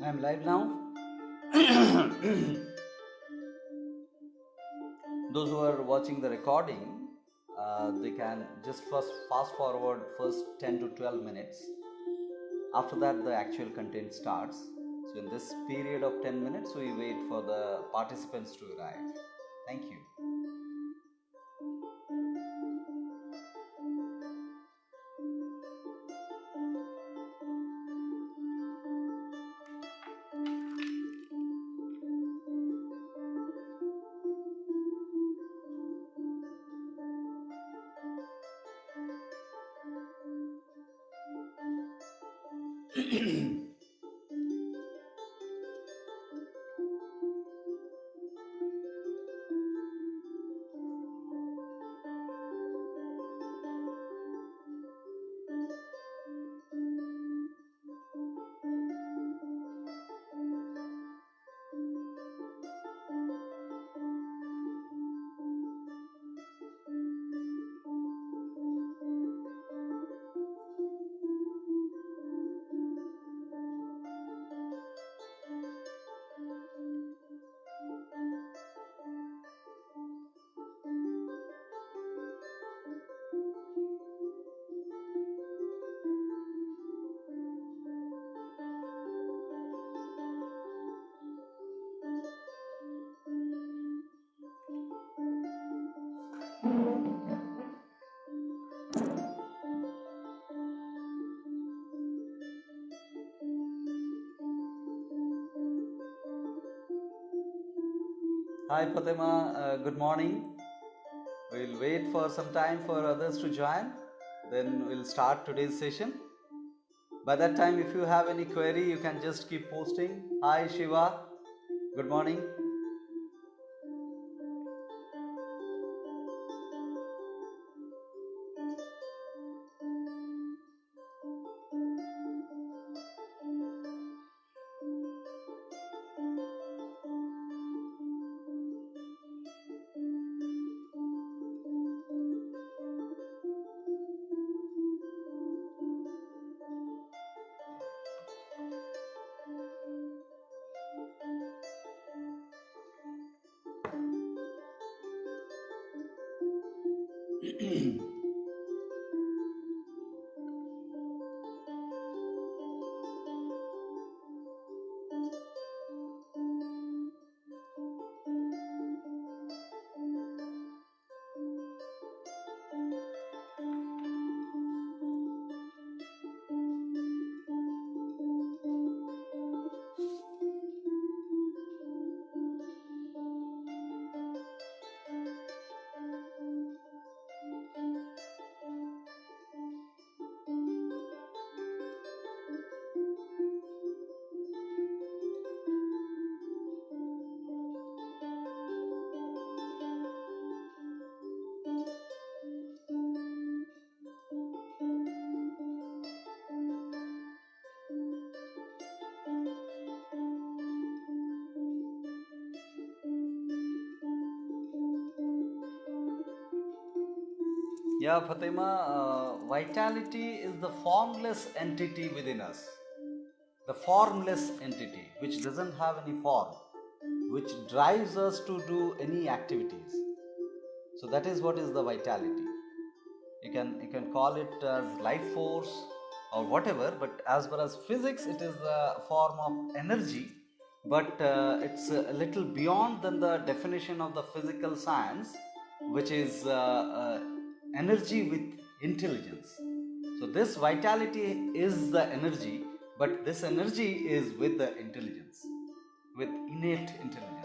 I am live now. Those who are watching the recording, they can just first fast forward first 10 to 12 minutes. After that, the actual content starts. So in this period of 10 minutes, we wait for the participants to arrive. Thank you. Hi Fatima, good morning. We'll wait for some time for others to join. Then we'll start today's session. By that time, if you have any query, you can just keep posting. Hi Shiva, good morning. Yeah, Fatima, vitality is the formless entity within us. The formless entity, which doesn't have any form, which drives us to do any activities. So that is what is the vitality. You can call it as life force or whatever, but as far as physics, it is a form of energy, but it's a little beyond than the definition of the physical science, which is energy with intelligence. So this vitality is the energy, but this energy is with the intelligence, with innate intelligence.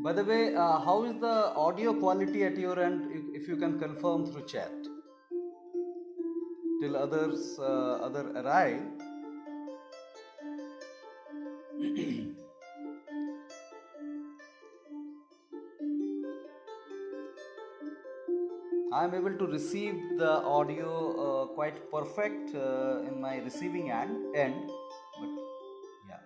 By the way, how is the audio quality at your end, if you can confirm through chat? Till other arrive. I am able to receive the audio quite perfect in my receiving end, but yeah.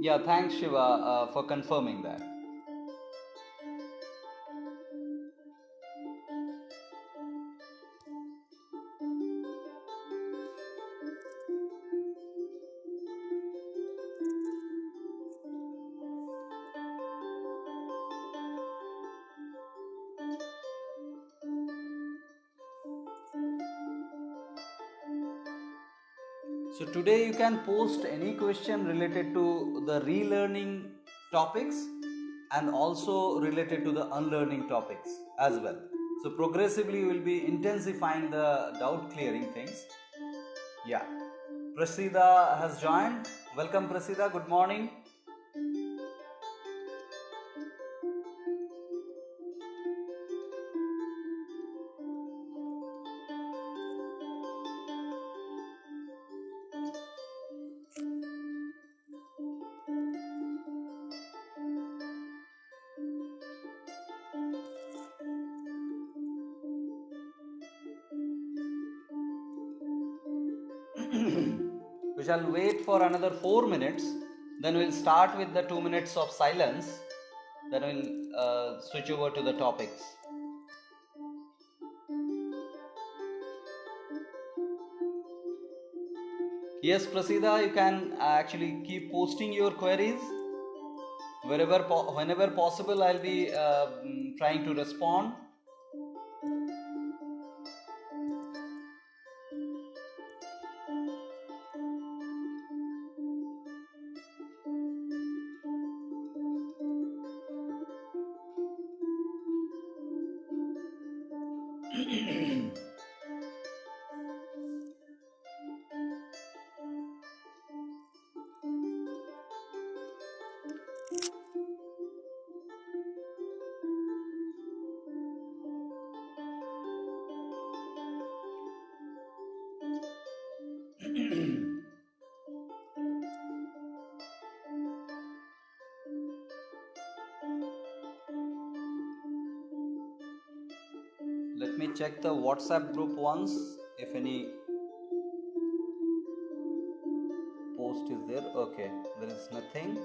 Yeah, thanks Shiva for confirming that. So today you can post any question related to the relearning topics and also related to the unlearning topics as well. So progressively we will be intensifying the doubt clearing things. Yeah. Prasida has joined. Welcome Prasida, good morning. We shall wait for another 4 minutes, then we'll start with the 2 minutes of silence, then we'll switch over to the topics. Yes, Prasida, you can actually keep posting your queries. Whenever possible, I'll be trying to respond. Let me check the WhatsApp group once if any post is there. Okay, there is nothing.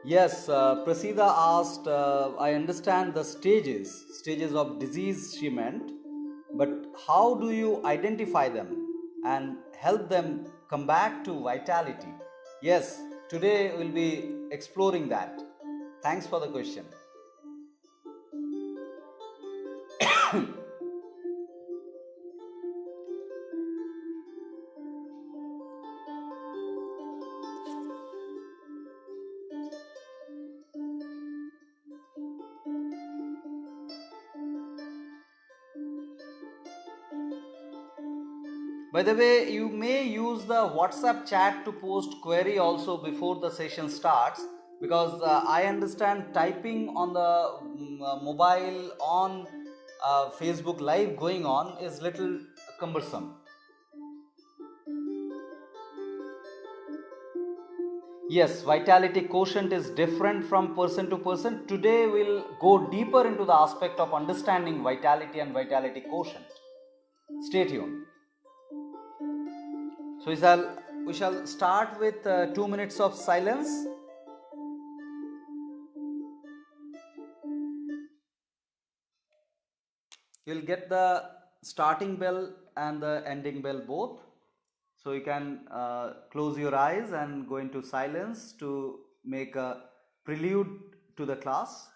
Yes, Prasida asked, I understand the stages of disease she meant, but how do you identify them and help them come back to vitality? Yes, today we'll be exploring that. Thanks for the question. By the way, you may use the WhatsApp chat to post query also before the session starts, because I understand typing on the mobile on Facebook live going on is little cumbersome. Yes, vitality quotient is different from person to person. Today we'll go deeper into the aspect of understanding vitality and vitality quotient. Stay tuned. So we shall start with 2 minutes of silence. You'll get the starting bell and the ending bell both. So you can close your eyes and go into silence to make a prelude to the class.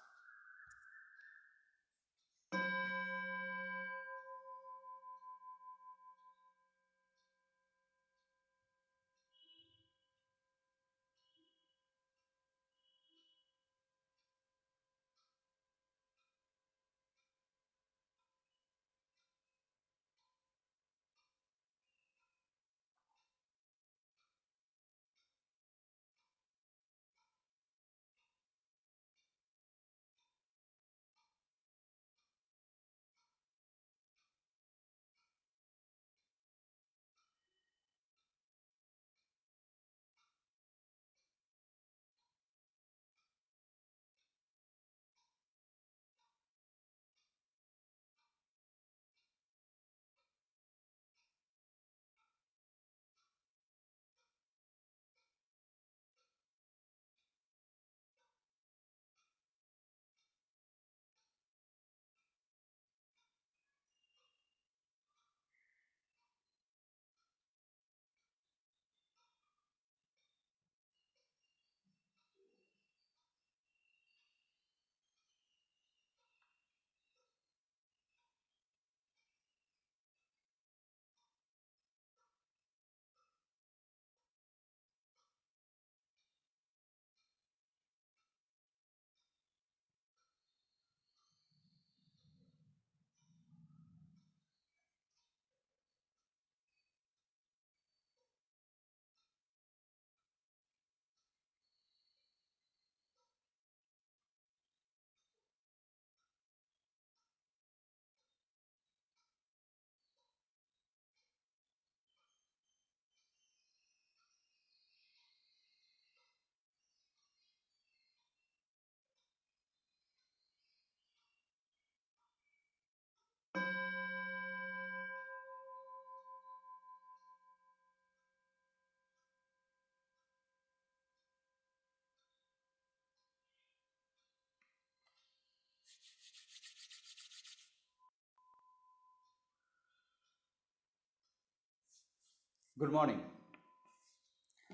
Good morning.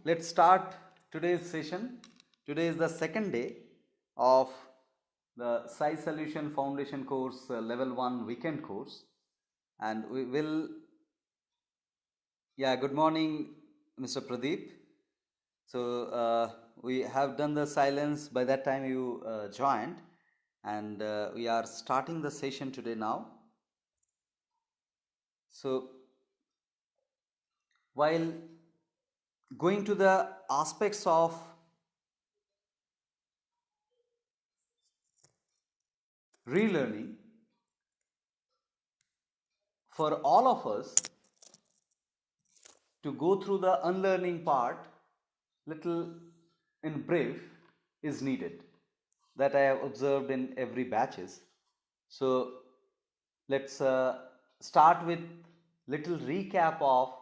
Let's start today's session. Today is the second day of the PSYsolution Foundation course, level 1 weekend course, and we will, good morning, Mr. Pradeep. So we have done the silence by that time you joined, and we are starting the session today now. So while going to the aspects of relearning, for all of us to go through the unlearning part little in brief is needed, that I have observed in every batches. So let's start with little recap of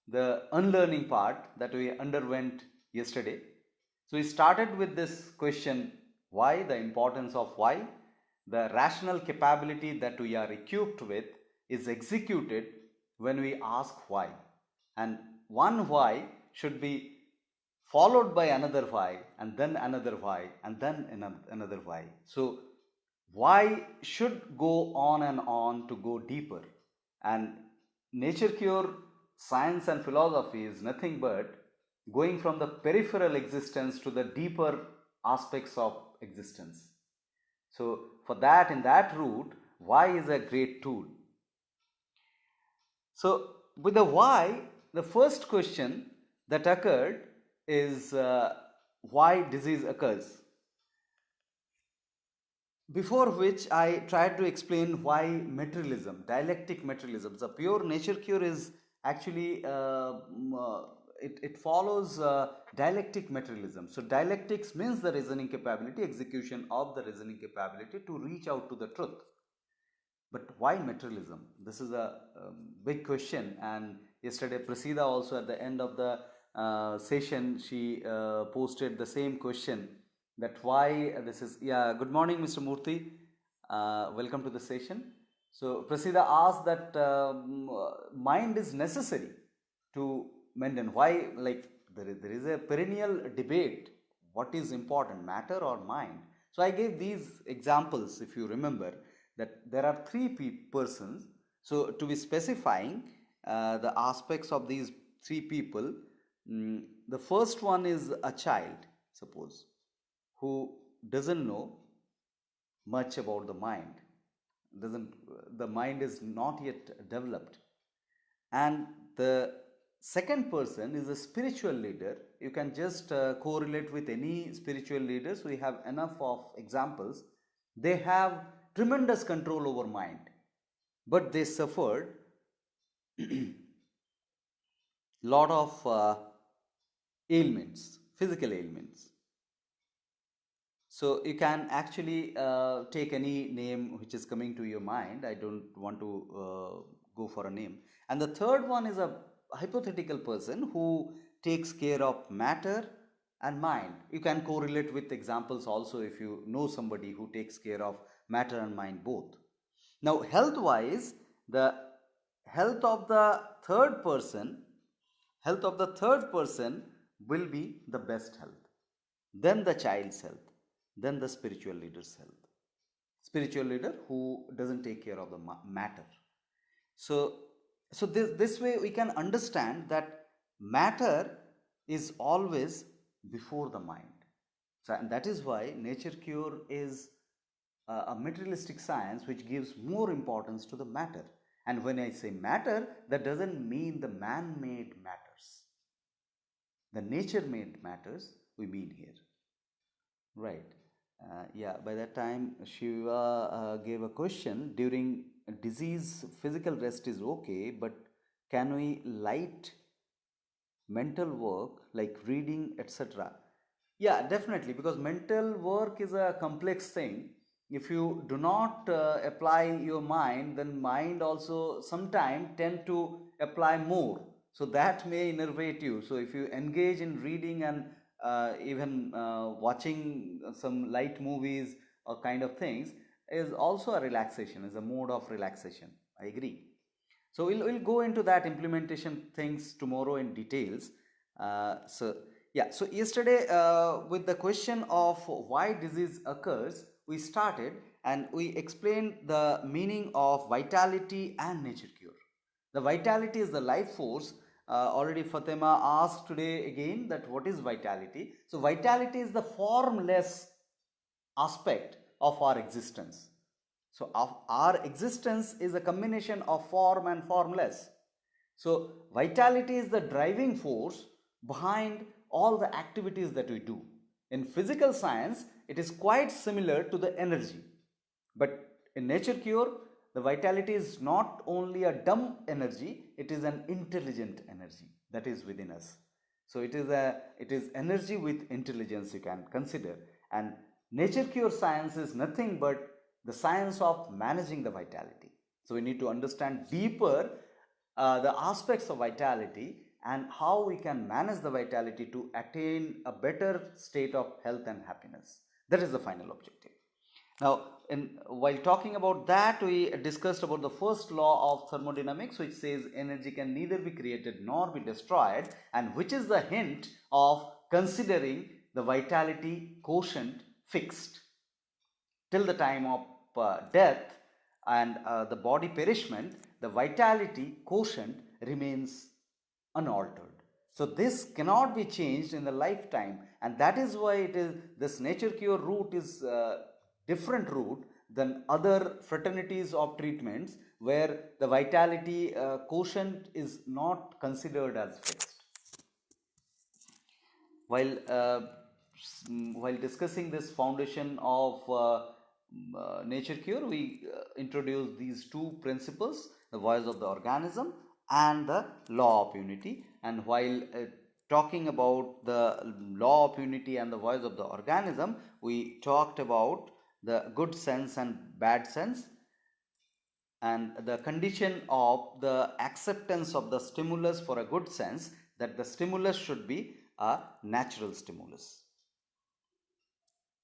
the unlearning part that we underwent yesterday. So we started with this question, why, the importance of why. The rational capability that we are equipped with is executed when we ask why, and one why should be followed by another why, and then another why, and then another why. So why should go on and on to go deeper, and nature cure science and philosophy is nothing but going from the peripheral existence to the deeper aspects of existence. So for that, in that route, why is a great tool. So with the why, the first question that occurred is why disease occurs, before which I tried to explain why materialism, dialectic materialism. The pure nature cure is actually it follows dialectic materialism. So dialectics means the reasoning capability, execution of the reasoning capability to reach out to the truth. But why materialism? This is a big question, and yesterday Prasida also at the end of the session she posted the same question, that why this is. Yeah, good morning Mr. Murthy, welcome to the session. So Prasida asked that mind is necessary to maintain. Why, like there is a perennial debate, what is important, matter or mind? So I gave these examples, if you remember, that there are three persons. So to be specifying the aspects of these three people, the first one is a child, suppose, who doesn't know much about the mind, the mind is not yet developed. And the second person is a spiritual leader. You can just correlate with any spiritual leaders. We have enough of examples. They have tremendous control over mind, but they suffered lot of ailments, physical ailments. So you can actually take any name which is coming to your mind. I don't want to go for a name. And the third one is a hypothetical person who takes care of matter and mind. You can correlate with examples also if you know somebody who takes care of matter and mind both. Now health wise, the health of the third person will be the best health, then the child's health, then the spiritual leader's health. Spiritual leader who doesn't take care of the matter. So this way we can understand that matter is always before the mind. So, and that is why nature cure is a materialistic science which gives more importance to the matter. And when I say matter, that doesn't mean the man-made matters. The nature-made matters we mean here. Right. Yeah, by that time Shiva gave a question, during disease physical rest is okay, but can we light mental work like reading, etc.? Yeah, definitely, because mental work is a complex thing. If you do not apply your mind, then mind also sometime tend to apply more, so that may innervate you. So if you engage in reading and even watching some light movies or kind of things is also a relaxation, is a mode of relaxation. I agree. So we'll go into that implementation things tomorrow in details. So yesterday with the question of why disease occurs, we started and we explained the meaning of vitality and nature cure. The vitality is the life force. Already Fatima asked today again that what is vitality. So vitality is the formless aspect of our existence. So our existence is a combination of form and formless. So vitality is the driving force behind all the activities that we do. In physical science, it is quite similar to the energy. But in nature cure, the vitality is not only a dumb energy, it is an intelligent energy that is within us. So it is energy with intelligence, you can consider. And nature cure science is nothing but the science of managing the vitality. So we need to understand deeper the aspects of vitality and how we can manage the vitality to attain a better state of health and happiness. That is the final objective. Now, while talking about that, we discussed about the first law of thermodynamics, which says energy can neither be created nor be destroyed, and which is the hint of considering the vitality quotient fixed. Till the time of death and the body perishment, the vitality quotient remains unaltered. So this cannot be changed in the lifetime, and that is why it is this nature cure route is different route than other fraternities of treatments where the vitality quotient is not considered as fixed. While discussing this foundation of nature cure, we introduced these two principles, the voice of the organism and the law of unity. And while talking about the law of unity and the voice of the organism, we talked about the good sense and bad sense, and the condition of the acceptance of the stimulus for a good sense, that the stimulus should be a natural stimulus.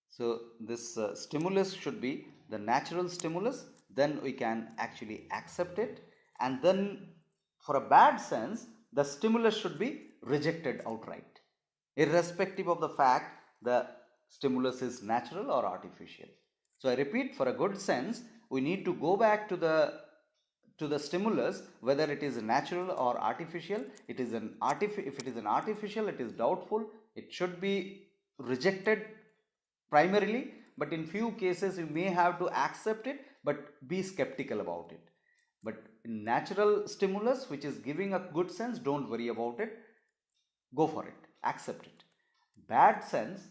So this stimulus should be the natural stimulus, then we can actually accept it. And then for a bad sense, the stimulus should be rejected outright, irrespective of the fact the stimulus is natural or artificial. So I repeat, for a good sense, we need to go back to the stimulus, whether it is natural or artificial. If it is an artificial, it is doubtful. It should be rejected primarily, but in few cases you may have to accept it, but be skeptical about it. But in natural stimulus, which is giving a good sense, don't worry about it. Go for it. Accept it. Bad sense,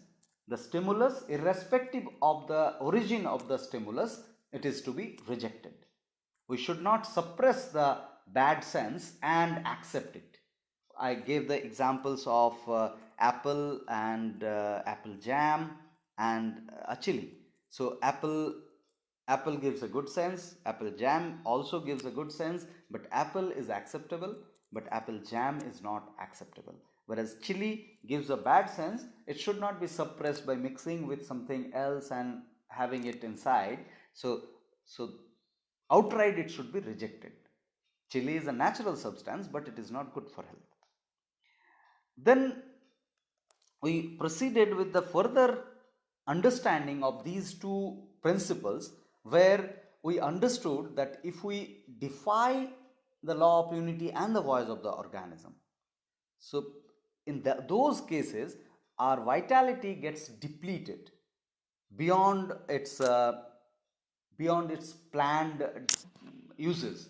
the stimulus, irrespective of the origin of the stimulus, it is to be rejected. We should not suppress the bad sense and accept it. I gave the examples of apple and apple jam and a chili. So apple gives a good sense, apple jam also gives a good sense, but apple is acceptable, but apple jam is not acceptable. Whereas chili gives a bad sense, it should not be suppressed by mixing with something else and having it inside. So outright it should be rejected. Chili is a natural substance, but it is not good for health. Then we proceeded with the further understanding of these two principles, where we understood that if we defy the law of unity and the voice of the organism, so in those cases our vitality gets depleted beyond its planned uses.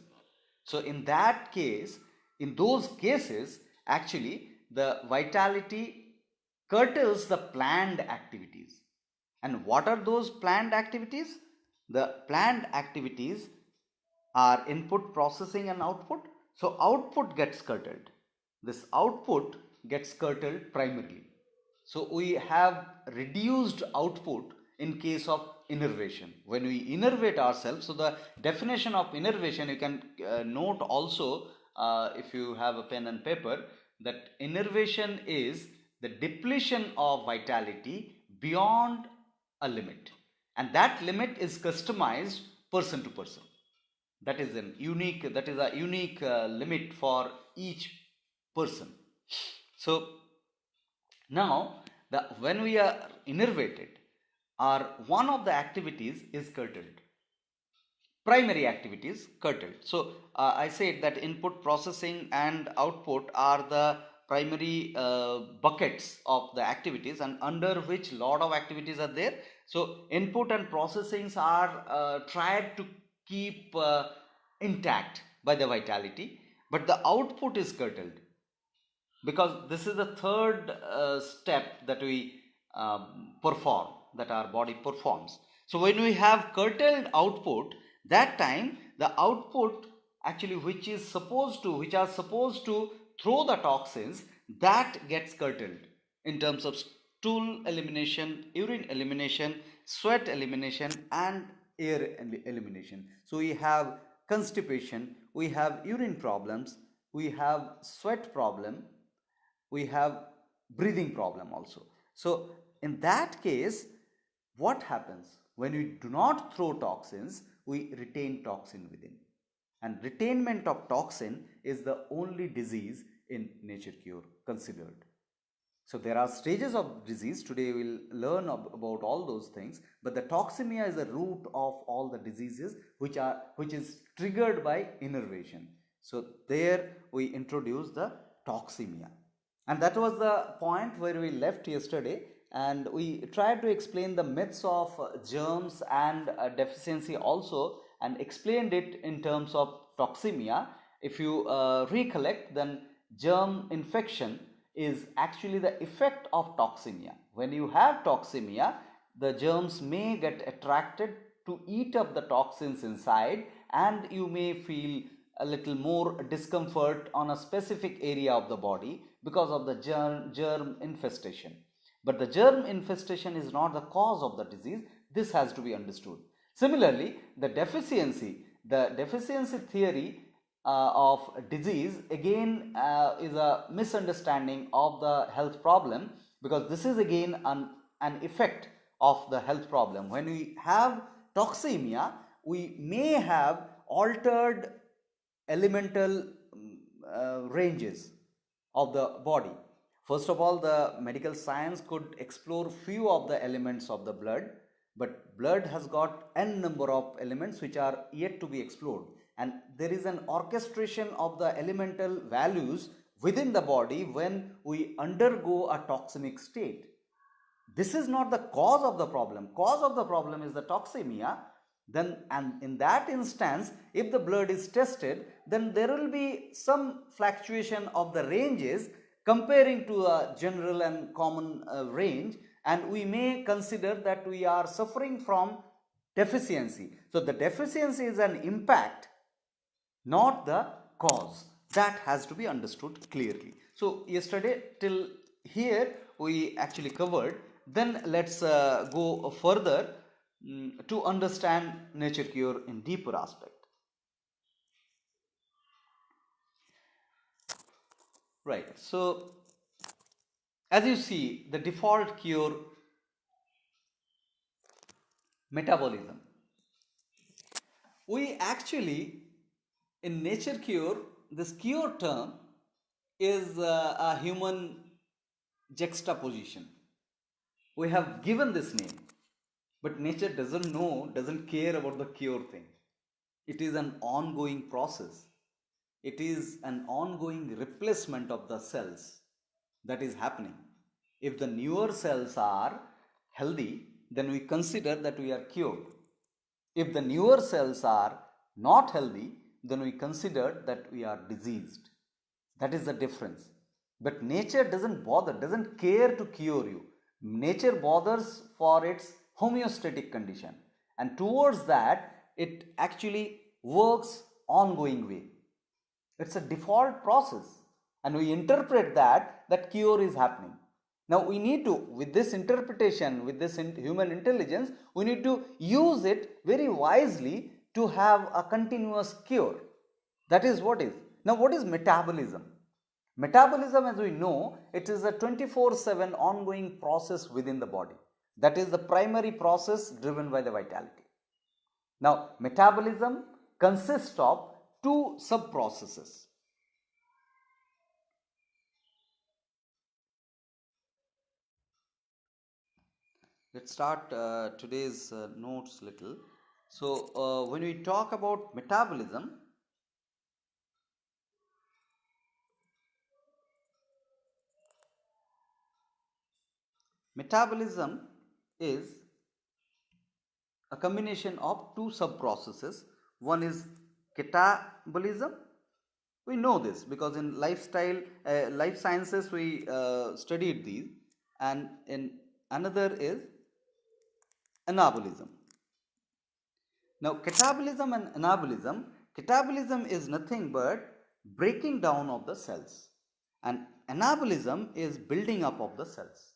So in those cases, actually the vitality curtails the planned activities. And what are those planned activities? The planned activities are input, processing and output. So output gets curtailed. This output gets curtailed primarily. So we have reduced output in case of innervation. When we innervate ourselves, so the definition of innervation, you can note also if you have a pen and paper, that innervation is the depletion of vitality beyond a limit, and that limit is customized person to person. That is a unique limit for each person. So now when we are innervated, one of the activities is curtailed, primary activities curtailed. So I said that input, processing and output are the primary buckets of the activities, and under which lot of activities are there. So input and processings are tried to keep intact by the vitality, but the output is curtailed, because this is the third step that we perform, that our body performs. So when we have curtailed output, that time the output actually which are supposed to throw the toxins, that gets curtailed in terms of stool elimination, urine elimination, sweat elimination and air elimination. So we have constipation, we have urine problems, we have sweat problem, we have breathing problem also. So in that case, what happens? When we do not throw toxins, we retain toxin within. And retainment of toxin is the only disease in nature cure considered. So there are stages of disease. Today we will learn about all those things, but the toxemia is the root of all the diseases which is triggered by innervation. So there we introduce the toxemia. And that was the point where we left yesterday, and we tried to explain the myths of germs and deficiency also, and explained it in terms of toxemia. If you recollect, then germ infection is actually the effect of toxemia. When you have toxemia, the germs may get attracted to eat up the toxins inside, and you may feel a little more discomfort on a specific area of the body because of the germ infestation. But the germ infestation is not the cause of the disease. This has to be understood. Similarly, the deficiency theory of disease again is a misunderstanding of the health problem, because this is again an effect of the health problem. When we have toxemia, we may have altered elemental ranges of the body. First of all, the medical science could explore few of the elements of the blood, but blood has got n number of elements which are yet to be explored, and there is an orchestration of the elemental values within the body when we undergo a toxemic state. This is not the cause of the problem. Cause of the problem is the toxemia. Then, and in that instance, if the blood is tested, then there will be some fluctuation of the ranges comparing to a general and common range, and we may consider that we are suffering from deficiency. So the deficiency is an impact, not the cause. That has to be understood clearly. So yesterday till here we actually covered. Then let's go further to understand nature cure in deeper aspect. Right. So as you see, the default cure, metabolism. We actually, in nature cure, this cure term is a human juxtaposition. We have given this name, but nature doesn't know, doesn't care about the cure thing. It is an ongoing process. It is an ongoing replacement of the cells that is happening. If the newer cells are healthy, then we consider that we are cured. If the newer cells are not healthy, then we consider that we are diseased. That is the difference. But nature doesn't bother, doesn't care to cure you. Nature bothers for its homeostatic condition, and towards that it actually works ongoing way. It's a default process, and we interpret that cure is happening. Now we need to, with this interpretation, with this human intelligence, we need to use it very wisely to have a continuous cure. That is what is. Now what is metabolism? Metabolism, as we know, it is a 24/7 ongoing process within the body. That is the primary process driven by the vitality. Now metabolism consists of two sub-processes. Let's start today's notes little. So when we talk about metabolism, metabolism is a combination of two sub-processes. One is catabolism. We know this because in life sciences we studied these, and in another is anabolism. Now catabolism and anabolism, catabolism is nothing but breaking down of the cells, and anabolism is building up of the cells.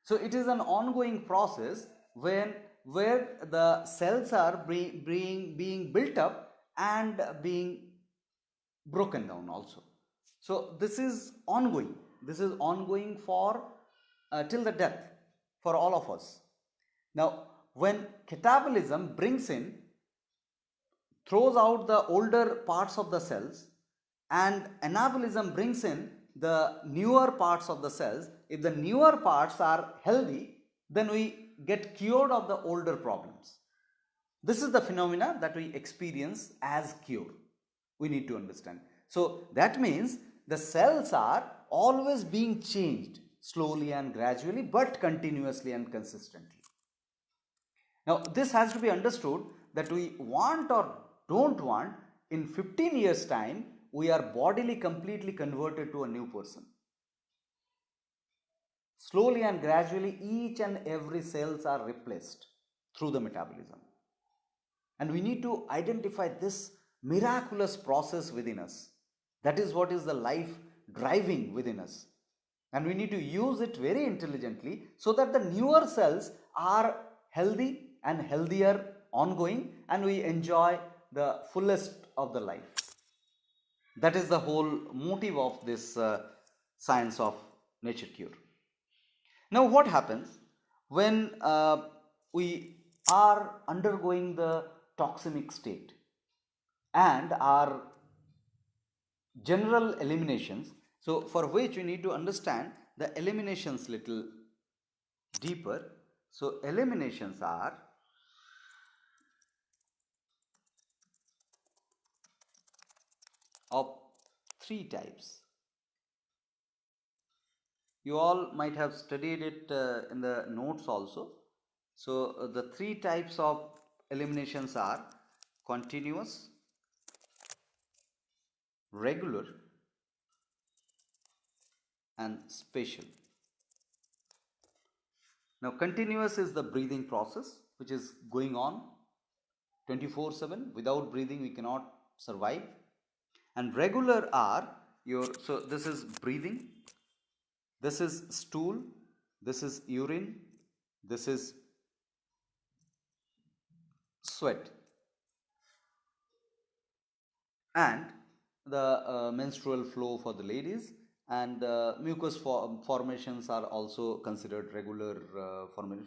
So it is an ongoing process where the cells are being built up and being broken down also. So this is ongoing. This is ongoing for till the death for all of us. Now when catabolism throws out the older parts of the cells, and anabolism brings in the newer parts of the cells, if the newer parts are healthy, then we get cured of the older problems. This is the phenomena that we experience as cure. We need to understand. So that means the cells are always being changed slowly and gradually, but continuously and consistently. Now this has to be understood that we want or don't want, in 15 years time we are bodily completely converted to a new person. Slowly and gradually each and every cells are replaced through the metabolism, and we need to identify this miraculous process within us. That is what is the life driving within us. And we need to use it very intelligently so that the newer cells are healthy and healthier ongoing, and we enjoy the fullest of the life. That is the whole motive of this science of nature cure. Now, what happens when we are undergoing the toxemic state and our general eliminations? So, for which we need to understand the eliminations little deeper. So, eliminations are of three types. You all might have studied it in the notes also. So, the three types of eliminations are continuous, regular, and spatial. Now, continuous is the breathing process which is going on 24/7. Without breathing we cannot survive. And regular are your, so this is breathing, this is stool, this is urine, this is sweat, and the menstrual flow for the ladies, and mucus formations are also considered regular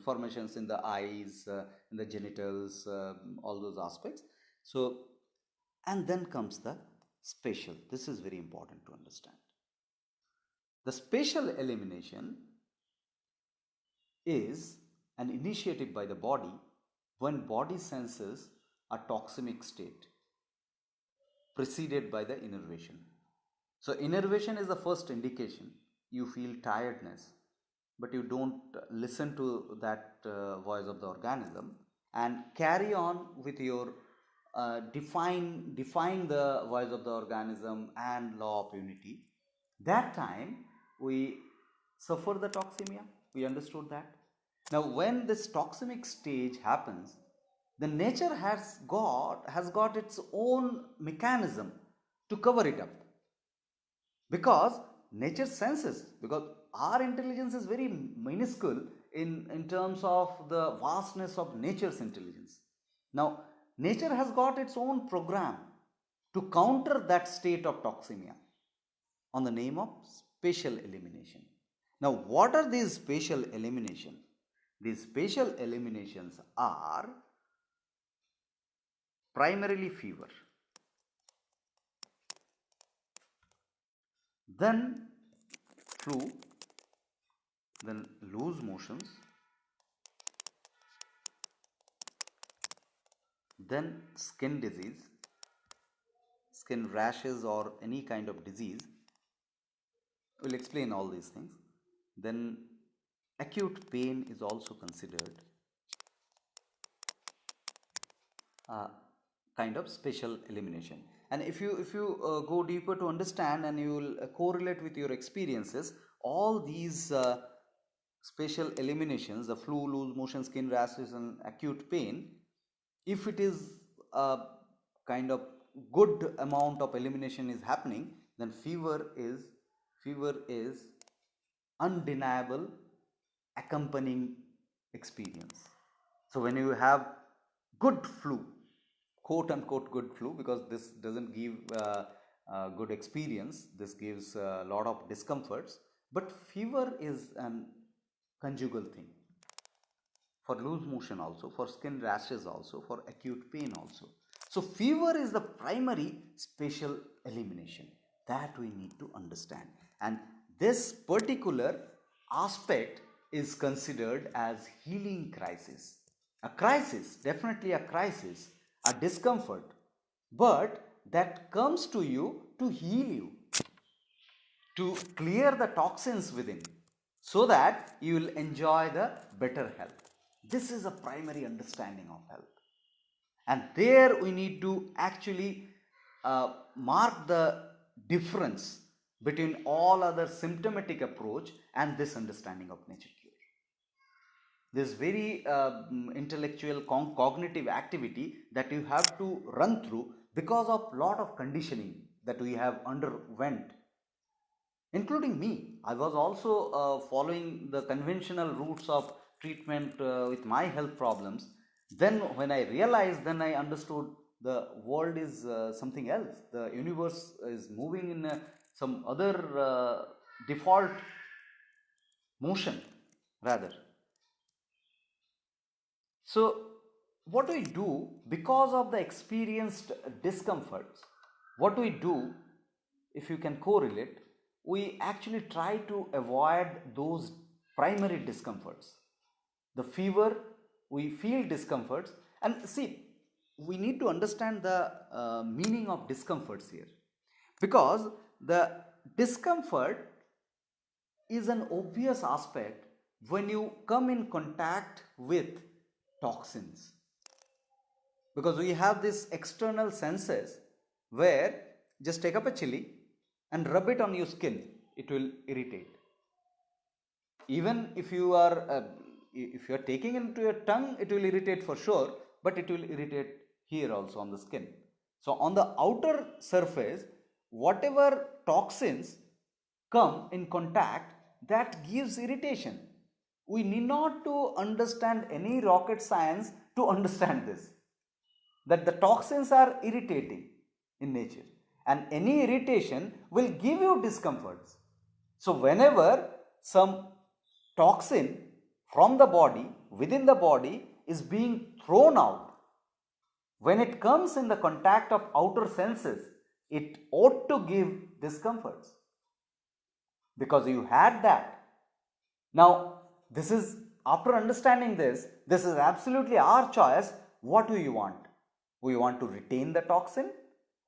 formations in the eyes, in the genitals, all those aspects. So, and then comes the spatial. This is very important to understand. The spatial elimination is an initiative by the body when body senses a toxemic state preceded by the innervation. So, innervation is the first indication. You feel tiredness, but you don't listen to that voice of the organism and carry on with your define the voice of the organism and law of unity. That time we suffer the toxemia. We understood that. Now, when this toxemic stage happens, the nature has got its own mechanism to cover it up, because nature senses, because our intelligence is very minuscule in terms of the vastness of nature's intelligence. Now, nature has got its own program to counter that state of toxemia on the name of spatial elimination. Now, what are these spatial eliminations? These spatial eliminations are primarily fever, then flu, then loose motions, then skin disease, skin rashes or any kind of disease. We'll explain all these things. Then acute pain is also considered kind of spatial elimination. And if you go deeper to understand, and you will correlate with your experiences, all these spatial eliminations, the flu, loose motion, skin rashes, and acute pain, if it is a kind of good amount of elimination is happening, then fever is undeniable accompanying experience. So when you have good flu, quote unquote good flu, because this doesn't give good experience, this gives a lot of discomforts, but fever is an conjugal thing for loose motion also, for skin rashes also, for acute pain also. So fever is the primary spatial elimination that we need to understand, and this particular aspect is considered as healing crisis. A crisis, definitely a crisis, a discomfort, but that comes to you to heal you, to clear the toxins within, so that you will enjoy the better health. This is a primary understanding of health, and there we need to actually mark the difference between all other symptomatic approach and this understanding of nature cure. This very intellectual cognitive activity that you have to run through because of lot of conditioning that we have underwent, including me. I was also following the conventional routes of treatment with my health problems. Then when I realized, then I understood the world is something else. The universe is moving in some other default motion rather. So what do we do because of the experienced discomforts? What do we do, if you can correlate? We actually try to avoid those primary discomforts. The fever, we feel discomforts, and see, we need to understand the meaning of discomforts here, because the discomfort is an obvious aspect when you come in contact with toxins, because we have these external senses where just take up a chili and rub it on your skin, it will irritate. Even if you are taking into your tongue, it will irritate for sure, but it will irritate here also on the skin. So on the outer surface, whatever toxins come in contact, that gives irritation. We need not to understand any rocket science to understand this, that the toxins are irritating in nature, and any irritation will give you discomforts. So whenever some toxin from the body, within the body, is being thrown out, when it comes in the contact of outer senses, it ought to give discomforts, because you had that. Now this is, after understanding this is absolutely our choice. What do you want? We want to retain the toxin,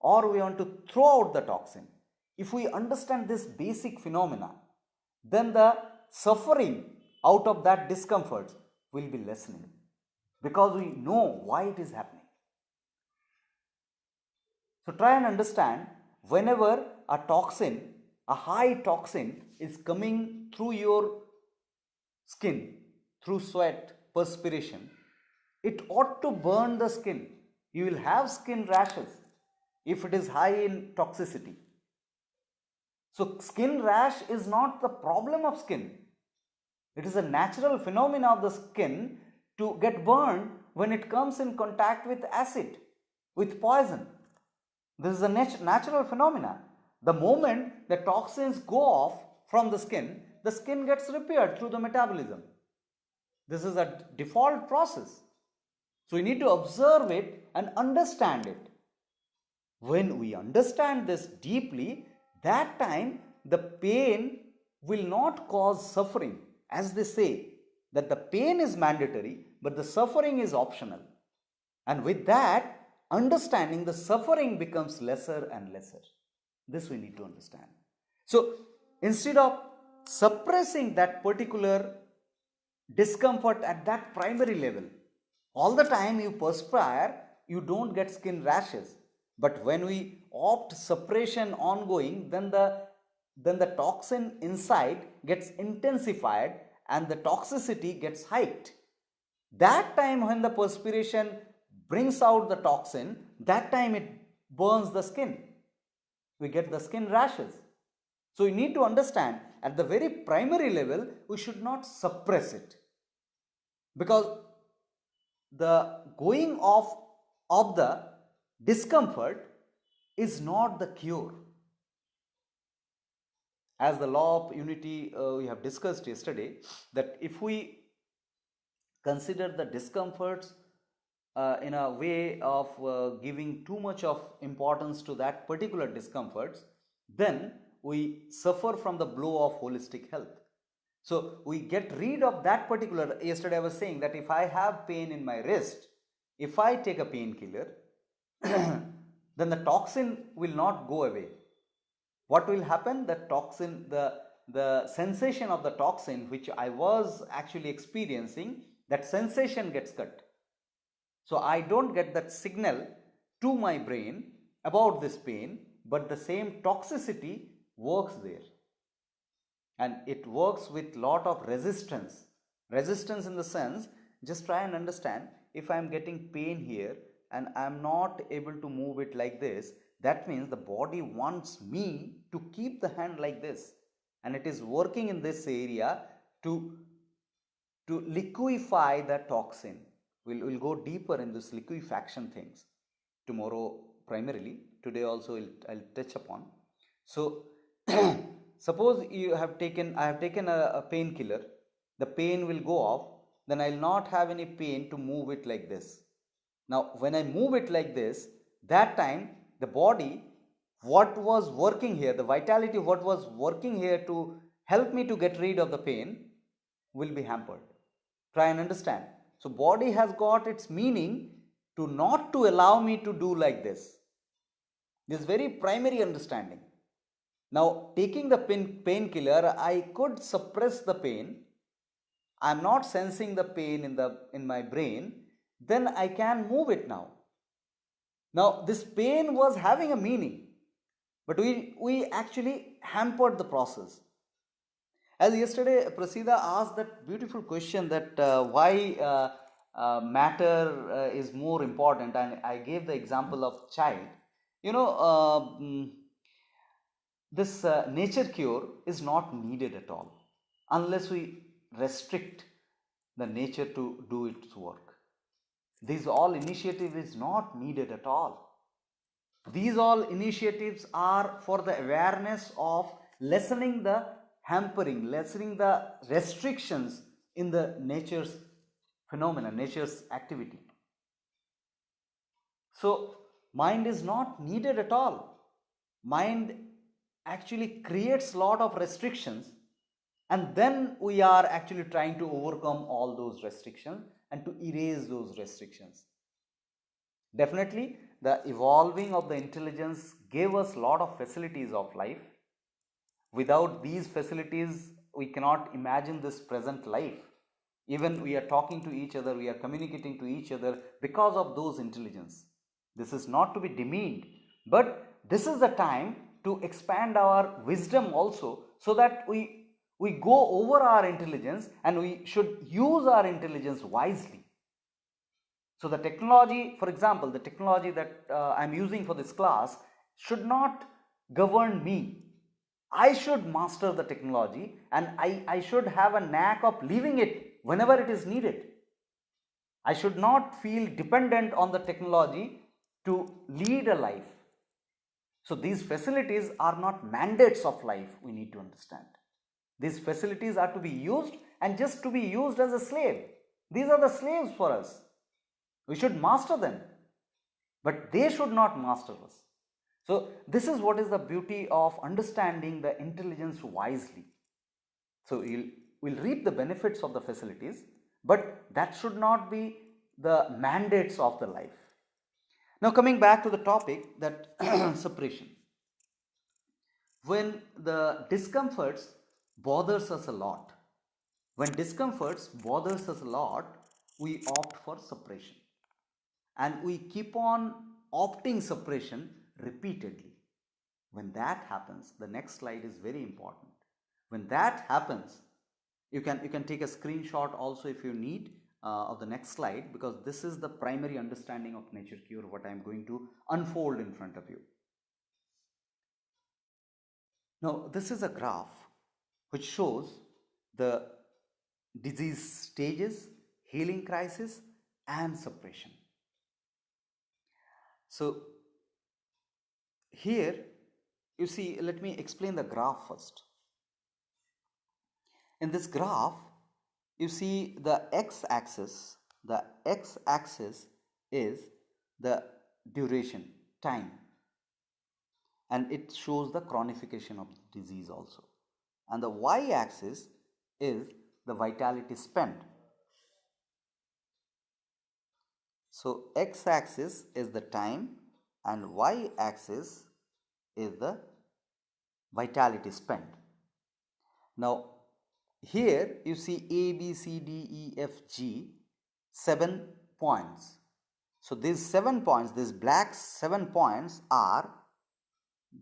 or we want to throw out the toxin. If we understand this basic phenomena, then the suffering out of that discomfort will be lessening, because we know why it is happening. So try and understand, whenever a toxin, a high toxin is coming through your skin, through sweat, perspiration, it ought to burn the skin. You will have skin rashes if it is high in toxicity. So skin rash is not the problem of skin. It is a natural phenomena of the skin to get burned when it comes in contact with acid, with poison. This is a natural phenomena. The moment the toxins go off from the skin gets repaired through the metabolism. This is a default process. So we need to observe it and understand it. When we understand this deeply, that time the pain will not cause suffering. As they say, that the pain is mandatory, but the suffering is optional. And with that understanding, the suffering becomes lesser and lesser. This we need to understand. So instead of suppressing that particular discomfort at that primary level, all the time you perspire, you don't get skin rashes. But when we opt suppression ongoing, then the toxin inside gets intensified and the toxicity gets hiked. That time when the perspiration brings out the toxin, that time it burns the skin. We get the skin rashes. So you need to understand, at the very primary level, we should not suppress it, because the going off of the discomfort is not the cure. As the law of unity we have discussed yesterday, that if we consider the discomforts in a way of giving too much of importance to that particular discomforts, then we suffer from the blow of holistic health. So we get rid of that particular, yesterday I was saying that if I have pain in my wrist, if I take a painkiller, then the toxin will not go away. What will happen? The toxin, the sensation of the toxin which I was actually experiencing, that sensation gets cut. So I don't get that signal to my brain about this pain, but the same toxicity works there. And it works with lot of resistance. Resistance in the sense, just try and understand, if I am getting pain here, and I am not able to move it like this, that means the body wants me to keep the hand like this, and it is working in this area to liquefy the toxin. We'll go deeper in this liquefaction things tomorrow primarily. Today also I'll touch upon. So suppose I have taken a painkiller, the pain will go off, then I'll not have any pain to move it like this. Now when I move it like this, that time the body, what was working here, the vitality what was working here to help me to get rid of the pain will be hampered. Try and understand. So body has got its meaning to not to allow me to do like this. This very primary understanding. Now taking the painkiller, I could suppress the pain. I am not sensing the pain in my brain, then I can move it now. Now this pain was having a meaning, but we actually hampered the process. As yesterday Prasida asked that beautiful question that why matter is more important, and I gave the example of child. This nature cure is not needed at all unless we restrict the nature to do its work. These all initiative is not needed at all. These all initiatives are for the awareness of lessening the hampering, lessening the restrictions in the nature's phenomena, nature's activity. So mind is not needed at all. Mind actually creates lot of restrictions, and then we are actually trying to overcome all those restrictions and to erase those restrictions. Definitely the evolving of the intelligence gave us lot of facilities of life. Without these facilities we cannot imagine this present life. Even we are talking to each other, we are communicating to each other because of those intelligence. This is not to be demeaned, but this is the time to expand our wisdom also, so that we go over our intelligence and we should use our intelligence wisely. So the technology, for example, the technology that I am using for this class should not govern me. I should master the technology, and I should have a knack of leaving it whenever it is needed. I should not feel dependent on the technology to lead a life. So these facilities are not mandates of life, we need to understand. These facilities are to be used, and just to be used as a slave. These are the slaves for us. We should master them, but they should not master us. So this is what is the beauty of understanding the intelligence wisely. So we'll reap the benefits of the facilities, but that should not be the mandates of the life. Now coming back to the topic, that separation. When the discomforts bothers us a lot, we opt for separation, and we keep on opting separation repeatedly. When that happens, the next slide is very important. When that happens, you can take a screenshot also if you need of the next slide, because this is the primary understanding of nature cure, what I am going to unfold in front of you. Now this is a graph which shows the disease stages, healing crisis, and separation. So here you see, let me explain the graph first. In this graph you see the x-axis. The x-axis is the duration, time, and it shows the chronification of the disease also. And the y-axis is the vitality spent. So x-axis is the time and y-axis is the vitality spent. Now here you see A, B, C, D, E, F, G, 7 points. So these 7 points, these black 7 points are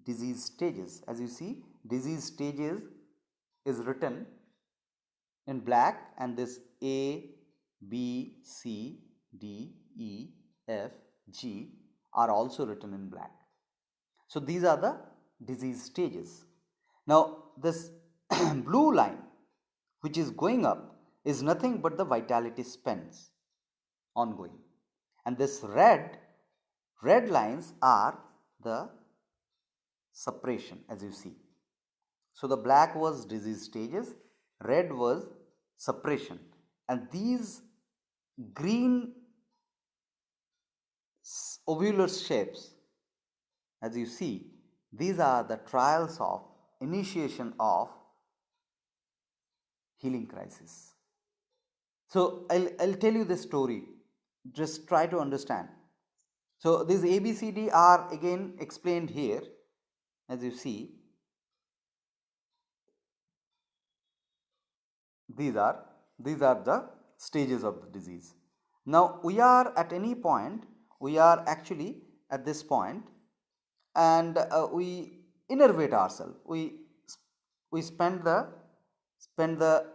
disease stages. As you see, disease stages is written in black, and this A, B, C, D, E, F, G are also written in black. So these are the disease stages. Now this blue line which is going up is nothing but the vitality spends ongoing, and this red lines are the suppression, as you see. So the black was disease stages, red was suppression, and these green ovular shapes, as you see, these are the trials of initiation of healing crisis. So I'll tell you this story, just try to understand. So these ABCD are again explained here, as you see. These are the stages of the disease. Now we are at any point, we are actually at this point, and we innervate ourselves. We spend the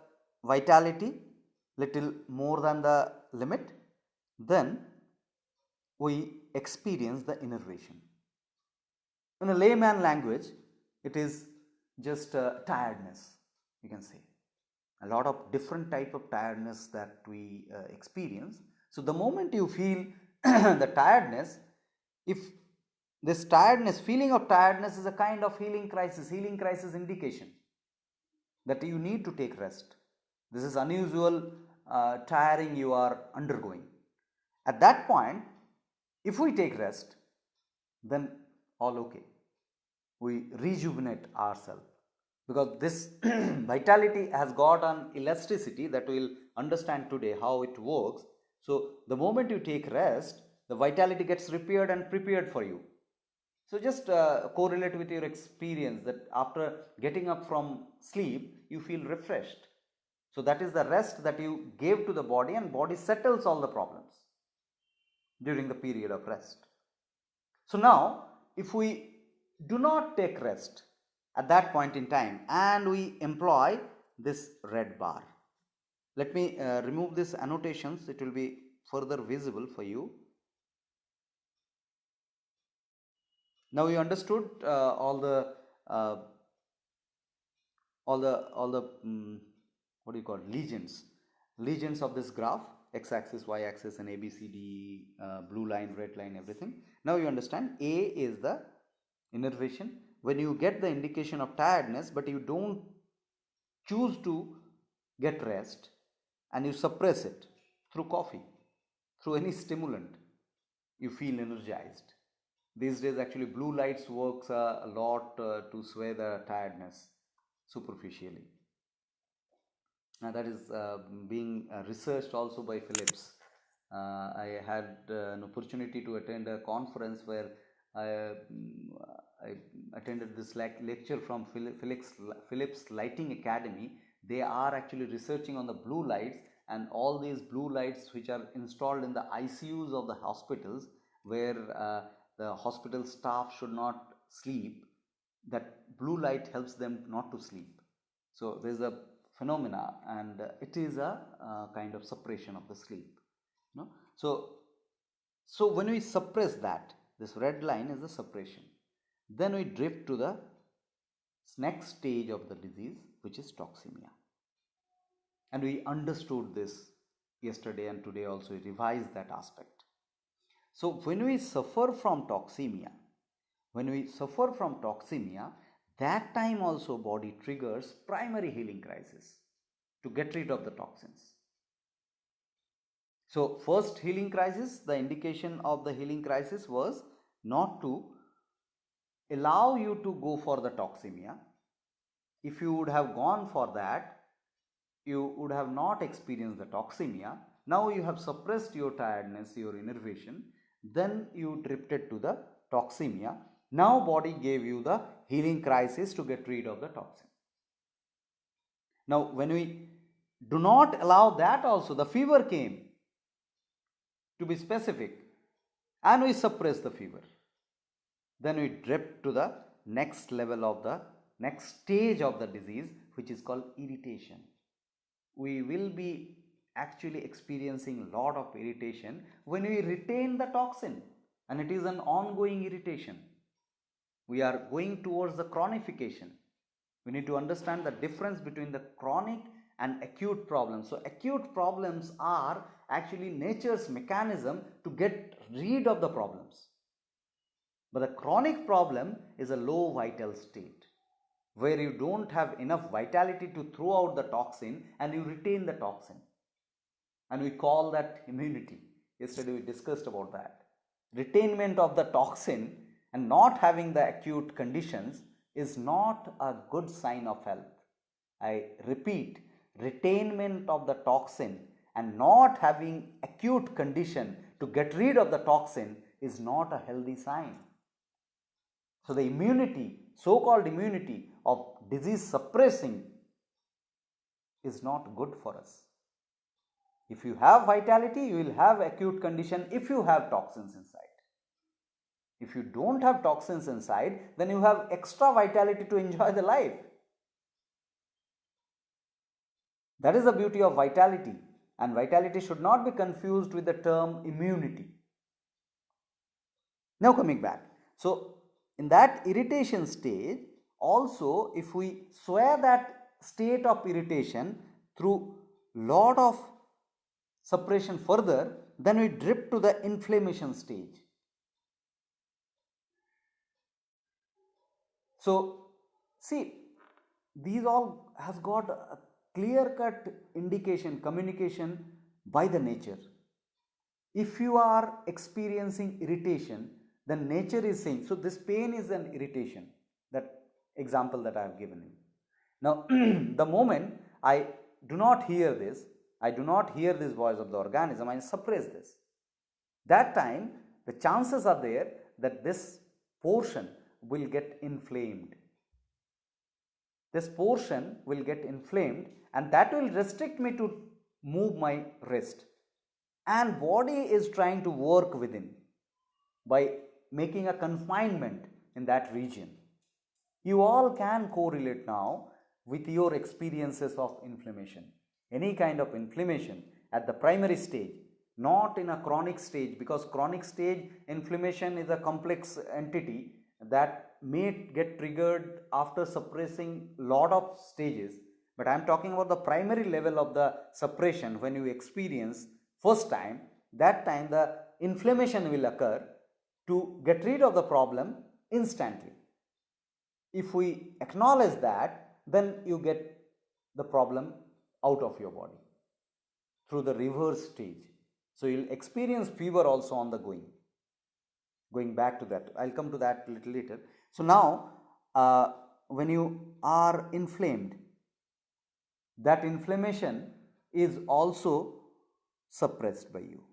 vitality little more than the limit, then we experience the innervation. In a layman language, it is just tiredness, you can say. A lot of different type of tiredness that we experience. So the moment you feel the tiredness, if this tiredness, feeling of tiredness is a kind of healing crisis indication that you need to take rest. This is unusual tiring you are undergoing. At that point, if we take rest, then all okay. We rejuvenate ourselves, because this vitality has got an elasticity that we will understand today how it works. So the moment you take rest, the vitality gets repaired and prepared for you. So just correlate with your experience that after getting up from sleep, you feel refreshed. So that is the rest that you gave to the body, and body settles all the problems during the period of rest. So now if we do not take rest at that point in time and we employ this red bar, let me remove these annotations, it will be further visible for you. Now you understood all the what do you call legions of this graph, x-axis, y-axis, and ABCD, blue line, red line, everything. Now you understand A is the innervation. When you get the indication of tiredness but you don't choose to get rest and you suppress it through coffee, through any stimulant, you feel energized. These days actually blue lights works a lot to sway the tiredness superficially. Now that is being researched also by Phillips. I had an opportunity to attend a conference where I attended this lecture from Phillips Lighting Academy. They are actually researching on the blue lights, and all these blue lights which are installed in the ICUs of the hospitals, where the hospital staff should not sleep, that blue light helps them not to sleep. So there is a phenomena, and it is a kind of suppression of the sleep. No? So when we suppress that, this red line is the suppression. Then we drift to the next stage of the disease, which is toxemia. And we understood this yesterday, and today also we revised that aspect. So when we suffer from toxemia, that time also body triggers primary healing crisis to get rid of the toxins. So first healing crisis, the indication of the healing crisis was not to allow you to go for the toxemia. If you would have gone for that, you would have not experienced the toxemia. Now you have suppressed your tiredness, your innervation, then you drifted to the toxemia. Now body gave you the healing crisis to get rid of the toxin. Now when we do not allow that also, the fever came, to be specific, and we suppress the fever. Then we drift to the next level of the next stage of the disease, which is called irritation. We will be actually experiencing a lot of irritation when we retain the toxin. and it is an ongoing irritation. We are going towards the chronification. We need to understand the difference between the chronic and acute problems. So acute problems are actually nature's mechanism to get rid of the problems. But the chronic problem is a low vital state where you don't have enough vitality to throw out the toxin and you retain the toxin. And we call that immunity. Yesterday we discussed about that. Retainment of the toxin and not having the acute conditions is not a good sign of health. I repeat, retainment of the toxin and not having acute condition to get rid of the toxin is not a healthy sign. So the immunity, so-called immunity of disease suppressing is not good for us. If you have vitality, you will have acute condition if you have toxins inside. If you don't have toxins inside, then you have extra vitality to enjoy the life. That is the beauty of vitality, and vitality should not be confused with the term immunity. Now coming back, so in that irritation stage, also if we sway that state of irritation through lot of suppression further, then we drift to the inflammation stage. So see, these all has got a clear-cut indication, communication by the nature. If you are experiencing irritation, then nature is saying, so this pain is an irritation, that example that I have given you. Now the moment I do not hear this, I do not hear this voice of the organism, I suppress this. That time the chances are there that this portion will get inflamed. This portion will get inflamed and that will restrict me to move my wrist. And body is trying to work within by making a confinement in that region. You all can correlate now with your experiences of inflammation. Any kind of inflammation at the primary stage, not in a chronic stage, because chronic stage inflammation is a complex entity that may get triggered after suppressing lot of stages. But I am talking about the primary level of the suppression. When you experience first time, that time the inflammation will occur to get rid of the problem instantly. If we acknowledge that, then you get the problem out of your body through the reverse stage. So you will experience fever also on the going back to that. I will come to that a little later. So now when you are inflamed, that inflammation is also suppressed by you.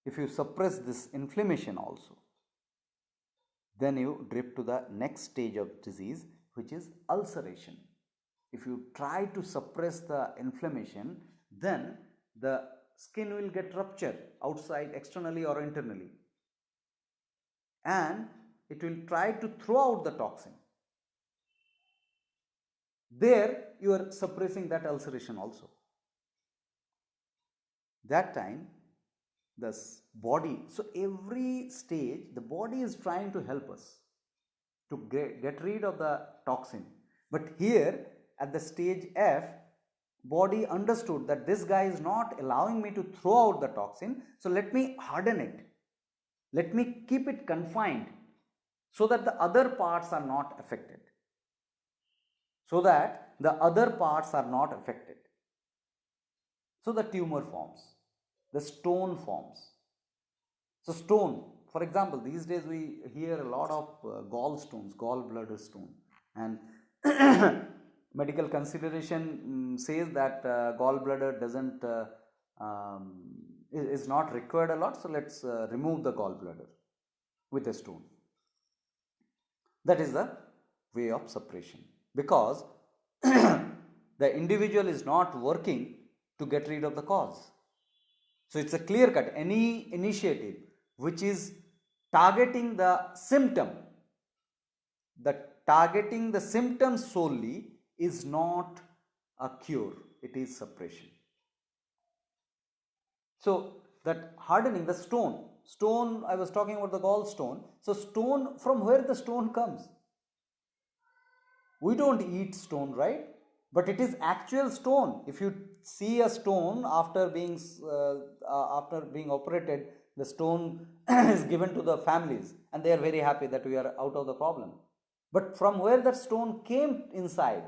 If you suppress this inflammation also, then you drift to the next stage of disease, which is ulceration. If you try to suppress the inflammation, then the skin will get ruptured outside, externally or internally, and it will try to throw out the toxin. There you are suppressing that ulceration also. That time the body, so every stage the body is trying to help us to get rid of the toxin. But here at the stage F, body understood that this guy is not allowing me to throw out the toxin, so let me harden it, let me keep it confined so that the other parts are not affected, so that the other parts are not affected. So the tumor forms, the stone forms. So stone, for example, these days we hear a lot of gallstones, gallbladder stone, and medical consideration says that gallbladder doesn't is not required a lot, so let's remove the gallbladder with a stone. That is the way of suppression, because the individual is not working to get rid of the cause. So it's a clear cut. Any initiative which is targeting the symptom, targeting the symptoms solely is not a cure, it is suppression. So that hardening the stone, Stone, I was talking about the gallstone. So stone, from where the stone comes? We don't eat stone, right? But it is actual stone. If you see a stone after being operated, the stone is given to the families and they are very happy that we are out of the problem. But from where that stone came inside?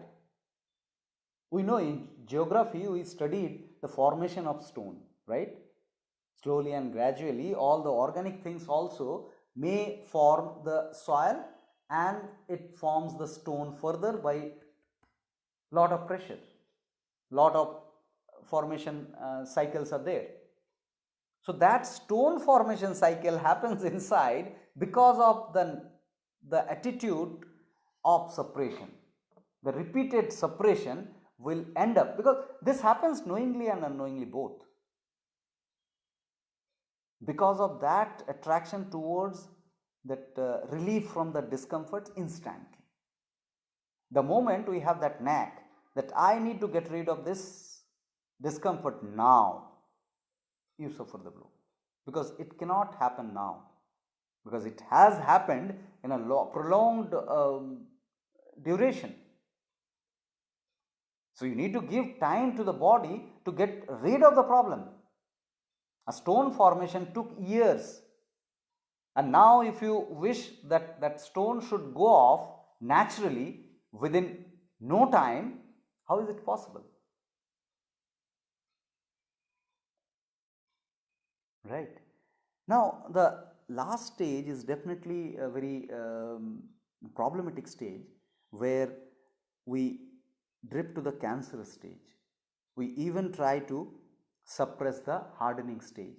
We know in geography we studied the formation of stone, right? Slowly and gradually all the organic things also may form the soil and it forms the stone further by lot of pressure, lot of formation cycles are there. So that stone formation cycle happens inside because of the attitude of separation. The repeated separation will end up, because this happens knowingly and unknowingly both. Because of that attraction towards that relief from the discomfort instantly. The moment we have that knack that I need to get rid of this discomfort now, you suffer the blow, because it cannot happen now, because it has happened in a prolonged duration. So you need to give time to the body to get rid of the problem. A stone formation took years, and now if you wish that that stone should go off naturally within no time, how is it possible? Right. Now the last stage is definitely a very problematic stage, where we drift to the cancerous stage. We even try to suppress the hardening stage.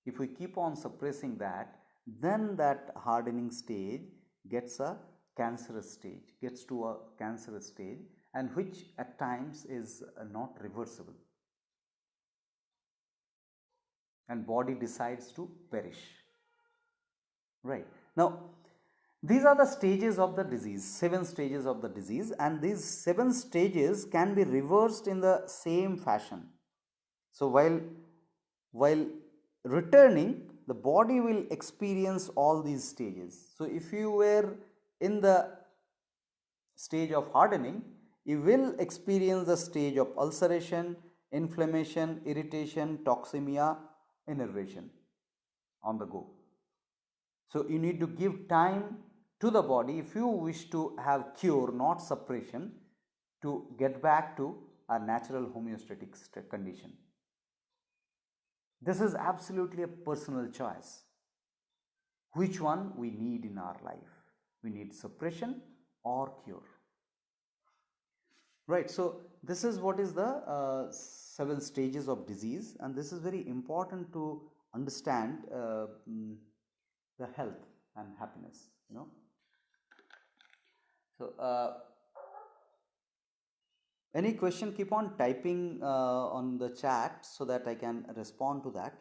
If we keep on suppressing that, then that hardening stage gets a cancerous stage, gets to a cancerous stage, and which at times is not reversible, and body decides to perish. Right. Now these are the stages of the disease, 7 stages of the disease, and these 7 stages can be reversed in the same fashion. So while returning, the body will experience all these stages. So if you were in the stage of hardening, you will experience the stage of ulceration, inflammation, irritation, toxemia, innervation on the go. So you need to give time to the body if you wish to have cure, not suppression, to get back to a natural homeostatic condition. This is absolutely a personal choice. Which one we need in our life? We need suppression or cure. Right, so this is what is the 7 stages of disease, and this is very important to understand the health and happiness, you know. So any question, keep on typing on the chat so that I can respond to that.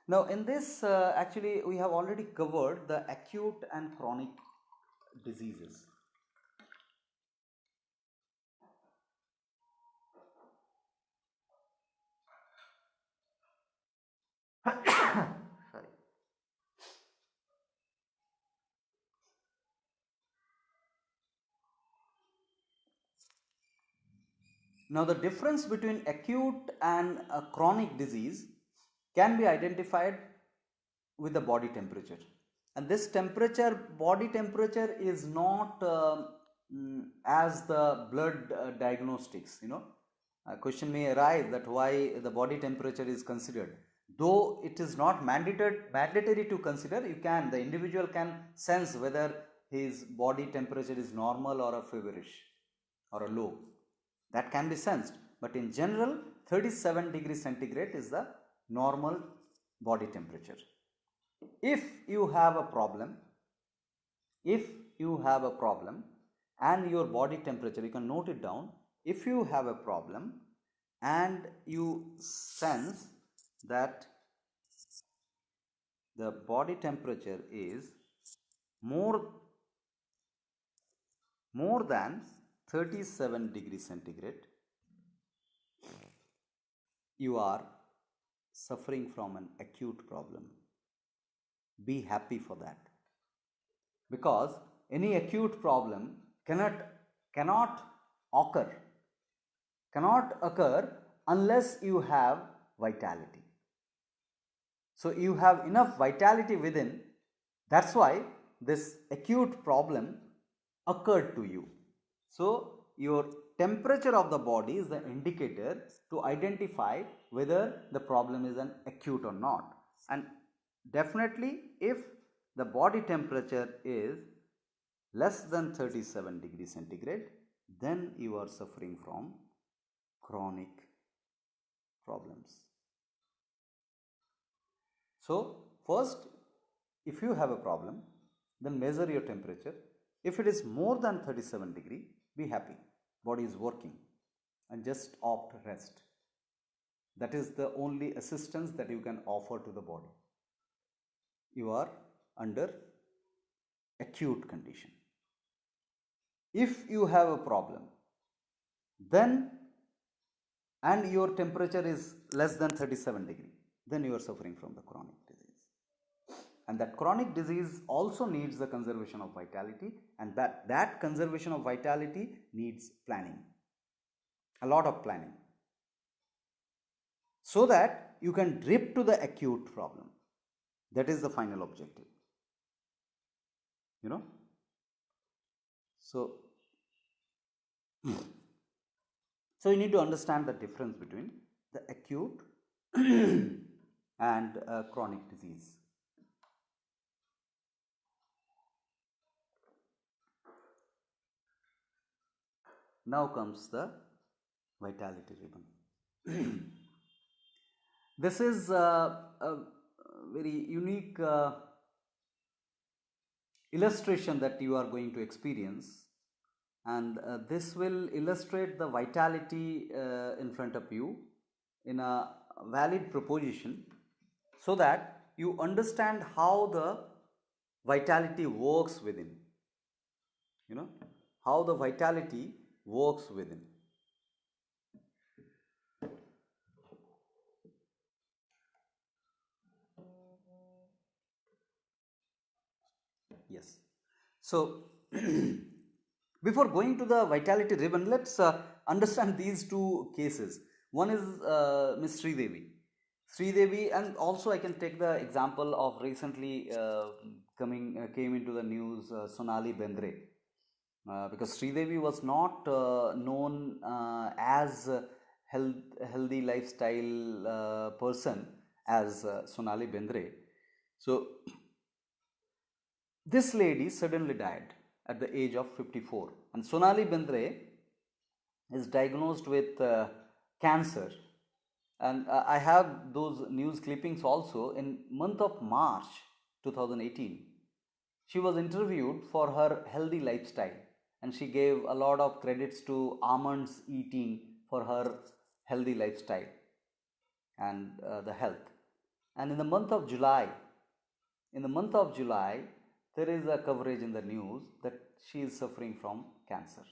Now in this actually we have already covered the acute and chronic diseases. Sorry. Now the difference between acute and a chronic disease can be identified with the body temperature, and this temperature, body temperature, is not as the blood diagnostics, you know. A question may arise that why the body temperature is considered, though it is not mandatory to consider. You can, the individual can sense whether his body temperature is normal or a feverish or a low, that can be sensed, but in general 37 degrees centigrade is the normal body temperature. If you have a problem, and your body temperature, you can note it down. If you have a problem and you sense that the body temperature is more than 37 degrees centigrade, you are suffering from an acute problem. Be happy for that, because any acute problem cannot occur unless you have vitality. So you have enough vitality within. That's why this acute problem occurred to you. So your temperature of the body is the indicator to identify whether the problem is an acute or not. And definitely, if the body temperature is less than 37 degrees centigrade, then you are suffering from chronic problems. So first, if you have a problem, then measure your temperature. If it is more than 37 degree, be happy, body is working, and just opt rest. That is the only assistance that you can offer to the body. You are under acute condition. If you have a problem, then and your temperature is less than 37 degree, then you are suffering from the chronic disease. And that chronic disease also needs the conservation of vitality, and that conservation of vitality needs planning, a lot of planning, so that you can drip to the acute problem. That is the final objective, you know. So you need to understand the difference between the acute and chronic disease. Now comes the vitality ribbon. This is a very unique illustration that you are going to experience, and this will illustrate the vitality in front of you in a valid proposition, so that you understand how the vitality works within, you know, how the vitality works within. Yes. So before going to the vitality ribbon, let's understand these two cases. One is Miss Sridevi. Sridevi, and also I can take the example of recently came into the news, Sonali Bendre, because Sridevi was not known as a healthy lifestyle person as Sonali Bendre. So this lady suddenly died at the age of 54, and Sonali Bendre is diagnosed with cancer. And I have those news clippings also. In month of March 2018, she was interviewed for her healthy lifestyle, and she gave a lot of credits to almonds eating for her healthy lifestyle and the health. And in the month of July, there is a coverage in the news that she is suffering from cancer.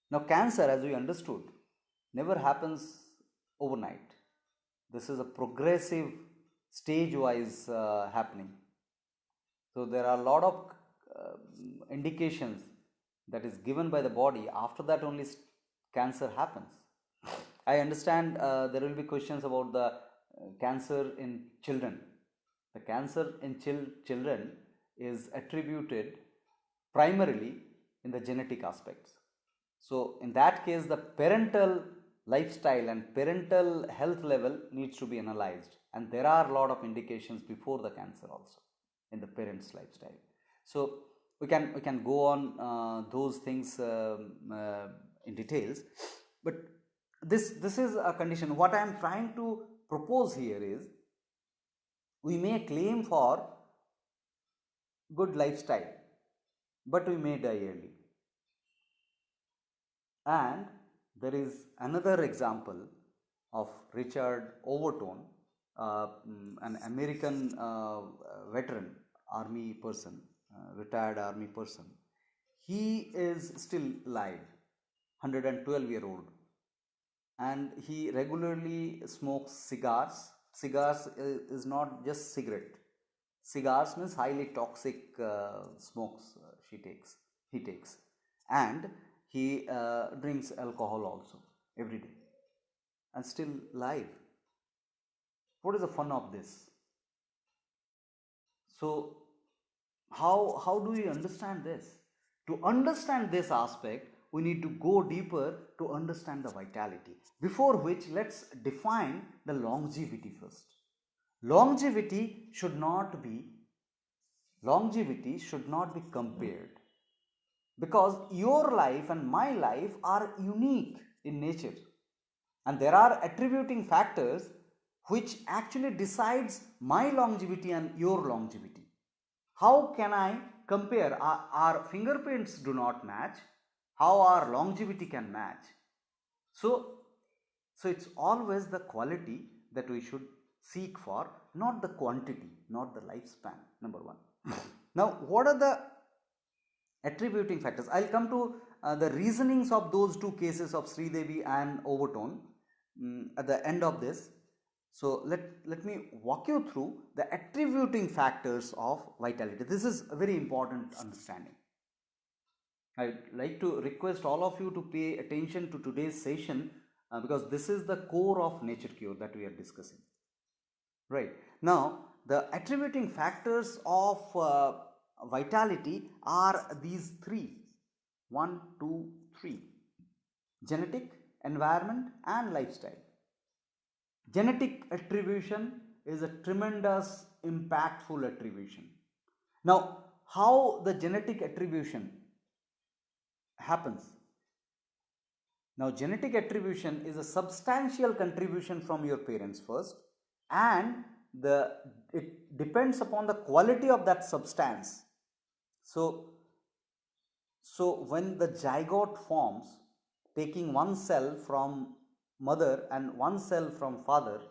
Now, cancer, as we understood, never happens overnight. This is a progressive, stage-wise happening. So there are a lot of indications that is given by the body. After that only cancer happens. I understand there will be questions about the cancer in children. The cancer in children is attributed primarily in the genetic aspects. So in that case, the parental lifestyle and parental health level needs to be analyzed, and there are a lot of indications before the cancer also in the parents' lifestyle. So we can go on those things in details, but this is a condition. What I am trying to propose here is, we may claim for good lifestyle, but we may die early. And there is another example of Richard Overton, an American veteran army person, retired army person. He is still alive, 112-year-old. and he regularly smokes cigars. Cigars is not just cigarette. Cigars means highly toxic smokes he takes, and he drinks alcohol also every day, and still live. What is the fun of this? So how do we understand this? To understand this aspect, we need to go deeper to understand the vitality. Before which, let's define the longevity first. Longevity should not be compared, because your life and my life are unique in nature, and there are attributing factors which actually decides my longevity and your longevity. How can I compare? Our fingerprints do not match. How our longevity can match? So it's always the quality that we should seek for, not the quantity, not the lifespan. Number one. Now, what are the attributing factors? I'll come to the reasonings of those two cases of Sridevi and Overton at the end of this. So let me walk you through the attributing factors of vitality. This is a very important understanding. I'd like to request all of you to pay attention to today's session because this is the core of nature cure that we are discussing. Right. Now, the attributing factors of vitality are these three. 1, 2, 3. Genetic, environment and lifestyle. Genetic attribution is a tremendous impactful attribution. Now, how the genetic attribution happens? Now, genetic attribution is a substantial contribution from your parents first, and it depends upon the quality of that substance. So when the zygote forms, taking one cell from mother and one cell from father,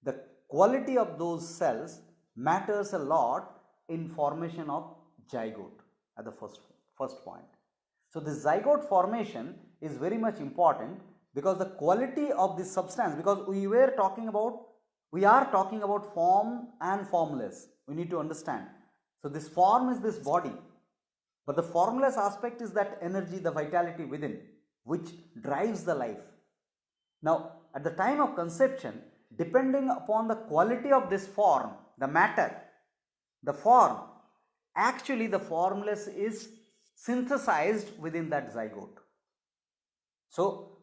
the quality of those cells matters a lot in formation of zygote at the first point. So this zygote formation is very much important because the quality of this substance, because we are talking about form and formless. We need to understand. So this form is this body, but the formless aspect is that energy, the vitality within, which drives the life. Now, at the time of conception, depending upon the quality of this form, the matter, the form, actually the formless is synthesized within that zygote. So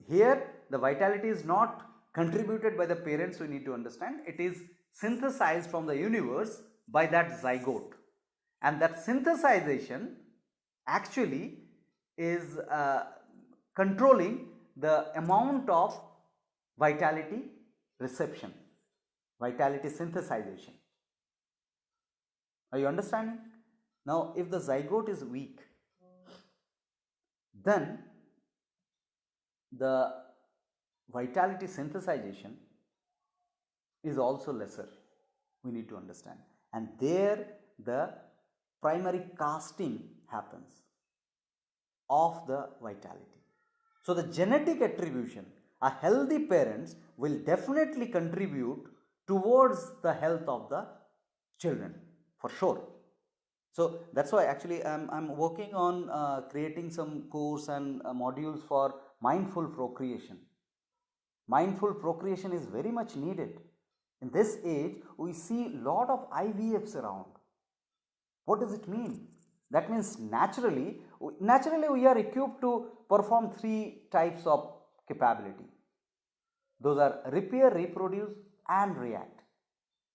here the vitality is not contributed by the parents, we need to understand. It is synthesized from the universe by that zygote, and that synthesization actually is controlling the amount of vitality reception, vitality synthesization. Are you understanding? Now, if the zygote is weak, then the vitality synthesization is also lesser. We need to understand, and there the primary casting happens of the vitality. So the genetic attribution, a healthy parents will definitely contribute towards the health of the children, for sure. So that's why actually I'm working on creating some course and modules for mindful procreation. Mindful procreation is very much needed. In this age, we see a lot of IVFs around. What does it mean? That means naturally we are equipped to perform 3 types of capability. Those are repair, reproduce and react.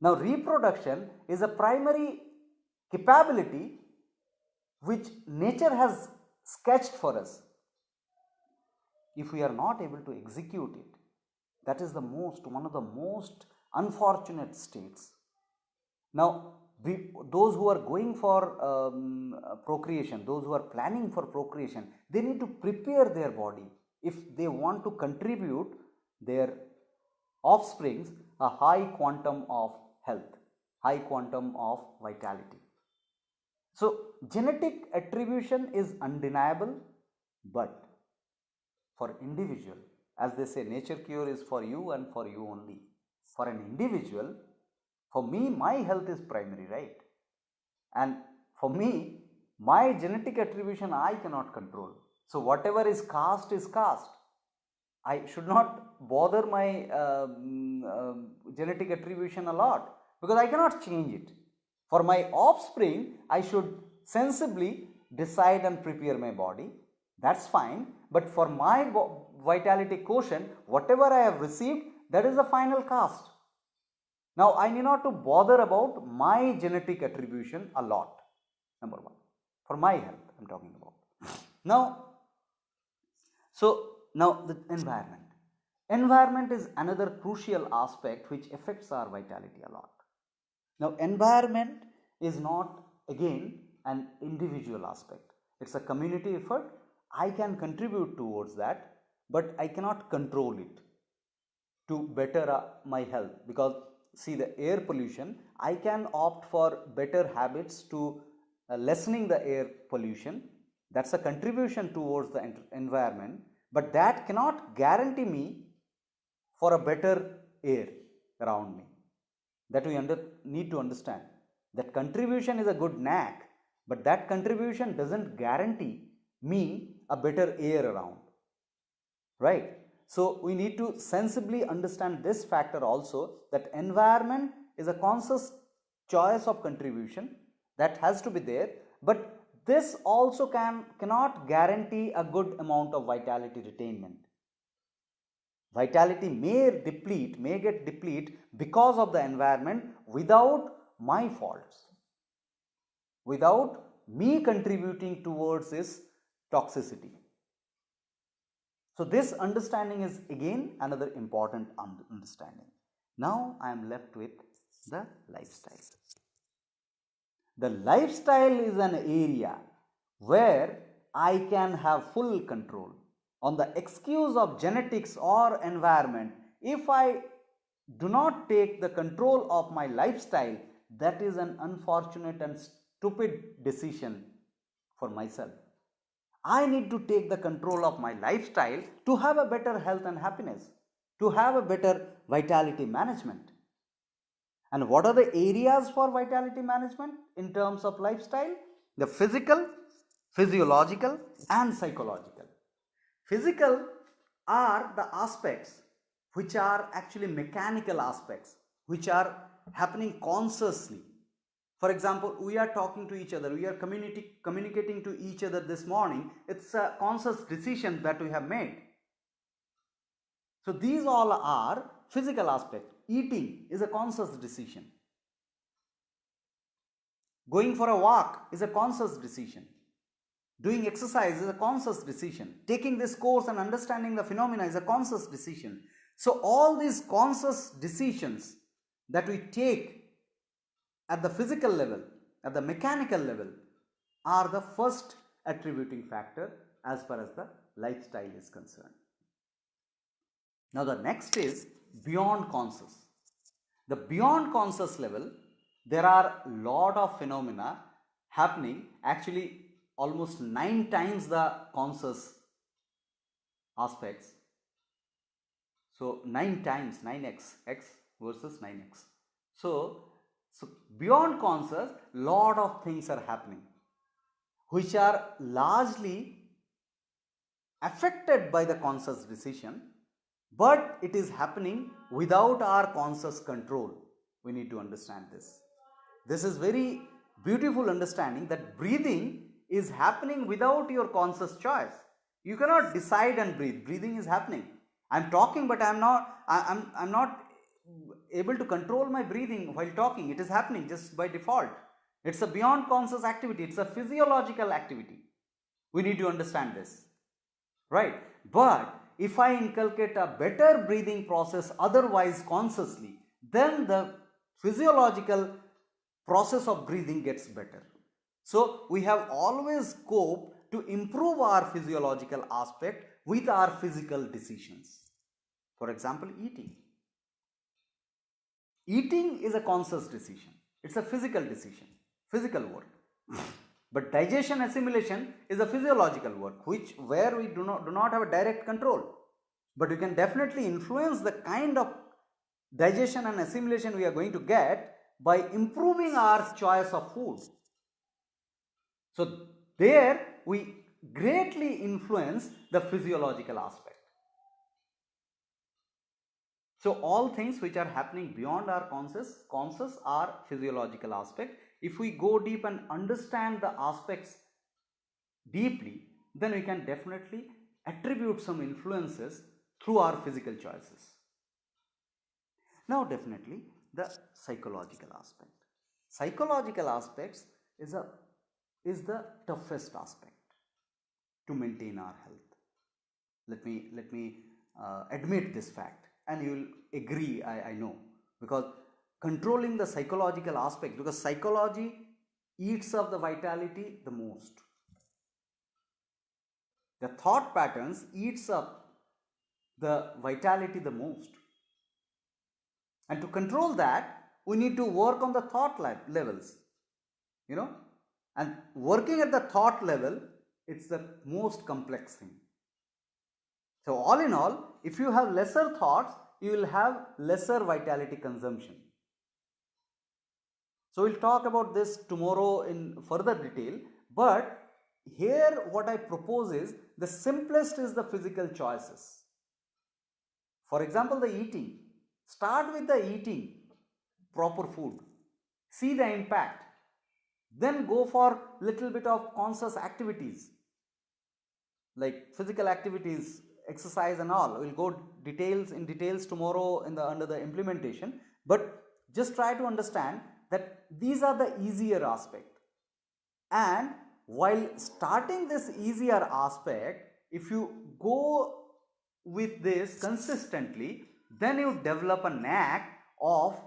Now, reproduction is a primary capability which nature has sketched for us. If we are not able to execute it, that is one of the most unfortunate states. Now, those who are going for procreation, those who are planning for procreation, they need to prepare their body if they want to contribute their offsprings a high quantum of health, high quantum of vitality. So genetic attribution is undeniable, but for individual, as they say, nature cure is for you and for you only. For an individual, for me, my health is primary, right? And for me, my genetic attribution I cannot control. So whatever is cast is cast. I should not bother my genetic attribution a lot, because I cannot change it. For my offspring, I should sensibly decide and prepare my body. That's fine. But for my vitality quotient, whatever I have received, that is the final cast. Now I need not to bother about my genetic attribution a lot. Number one, for my health I am talking about. Now the environment. Environment is another crucial aspect which affects our vitality a lot. Now environment is not again an individual aspect. It's a community effort. I can contribute towards that, but I cannot control it to better my health, because see, the air pollution, I can opt for better habits to lessening the air pollution. That's a contribution towards the environment, but that cannot guarantee me for a better air around me. That we need to understand. That contribution is a good knack, but that contribution doesn't guarantee me a better air around, right? So we need to sensibly understand this factor also, that environment is a conscious choice of contribution that has to be there, but this also cannot guarantee a good amount of vitality retainment. Vitality may get deplete because of the environment without my faults, without me contributing towards its toxicity. So this understanding is again another important understanding. Now I am left with the lifestyle. The lifestyle is an area where I can have full control. On the excuse of genetics or environment, if I do not take the control of my lifestyle, that is an unfortunate and stupid decision for myself. I need to take the control of my lifestyle to have a better health and happiness, to have a better vitality management. And what are the areas for vitality management in terms of lifestyle? The physical, physiological and psychological. Physical are the aspects which are actually mechanical aspects, which are happening consciously. For example, we are talking to each other, we are communicating to each other this morning. It's a conscious decision that we have made. So these all are physical aspects. Eating is a conscious decision. Going for a walk is a conscious decision. Doing exercise is a conscious decision. Taking this course and understanding the phenomena is a conscious decision. So all these conscious decisions that we take at the physical level, at the mechanical level, are the first attributing factor as far as the lifestyle is concerned. Now the next is beyond conscious. The beyond conscious level, there are lot of phenomena happening, actually almost 9 times the conscious aspects. So 9 times, 9x, x versus 9x. So beyond conscious, lot of things are happening which are largely affected by the conscious decision, but it is happening without our conscious control. We need to understand this. This is very beautiful understanding, that breathing is happening without your conscious choice. You cannot decide and breathe. Breathing is happening. I am talking, but I am not able to control my breathing while talking. It is happening just by default. It's a beyond conscious activity. It's a physiological activity. We need to understand this, right? But if I inculcate a better breathing process otherwise consciously, then the physiological process of breathing gets better. So we have always scope to improve our physiological aspect with our physical decisions. For example, eating. Eating is a conscious decision. It's a physical decision, physical work. But digestion, assimilation is a physiological work, where we do not have a direct control. but you can definitely influence the kind of digestion and assimilation we are going to get by improving our choice of food. So there we greatly influence the physiological aspect. So all things which are happening beyond our conscious are physiological aspect. If we go deep and understand the aspects deeply, then we can definitely attribute some influences through our physical choices. Now definitely the psychological aspect. Psychological aspects is the toughest aspect to maintain our health. Let me admit this fact, and you will agree, I know, because controlling the psychological aspect, because psychology eats up the vitality the most. The thought patterns eats up the vitality the most, and to control that we need to work on the thought levels, and working at the thought level, it's the most complex thing. So all in all, if you have lesser thoughts, you will have lesser vitality consumption. So we'll talk about this tomorrow in further detail, but here what I propose is the simplest is the physical choices. For example, the eating. Start with the eating proper food. See the impact. Then go for little bit of conscious activities like physical activities, exercise and all. We'll go in details tomorrow under the implementation, but just try to understand that these are the easier aspect. And while starting this easier aspect, if you go with this consistently, then you develop a knack of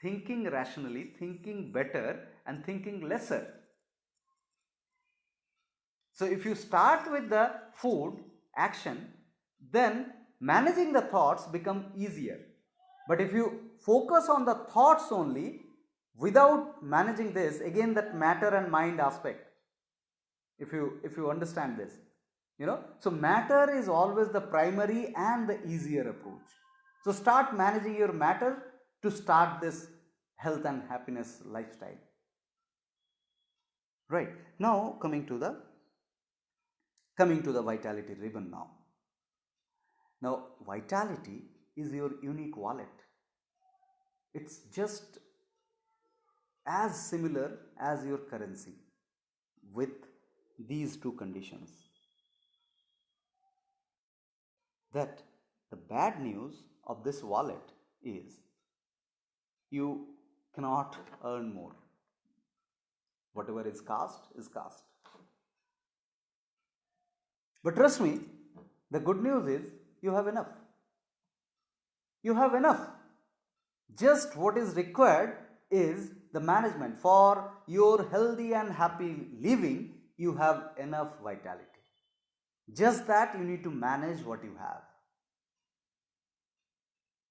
thinking rationally, thinking better and thinking lesser. So if you start with the food action, then managing the thoughts become easier. But if you focus on the thoughts only without managing this, again that matter and mind aspect, if you understand this, so matter is always the primary and the easier approach. So start managing your matter to start this health and happiness lifestyle. Right, now coming to the vitality ribbon now. Now vitality is your unique wallet. It's just as similar as your currency with these two conditions. That the bad news of this wallet is you cannot earn more. Whatever is cast is cast. But trust me, the good news is you have enough. You have enough. Just what is required is the management. For your healthy and happy living, you have enough vitality. Just that you need to manage what you have.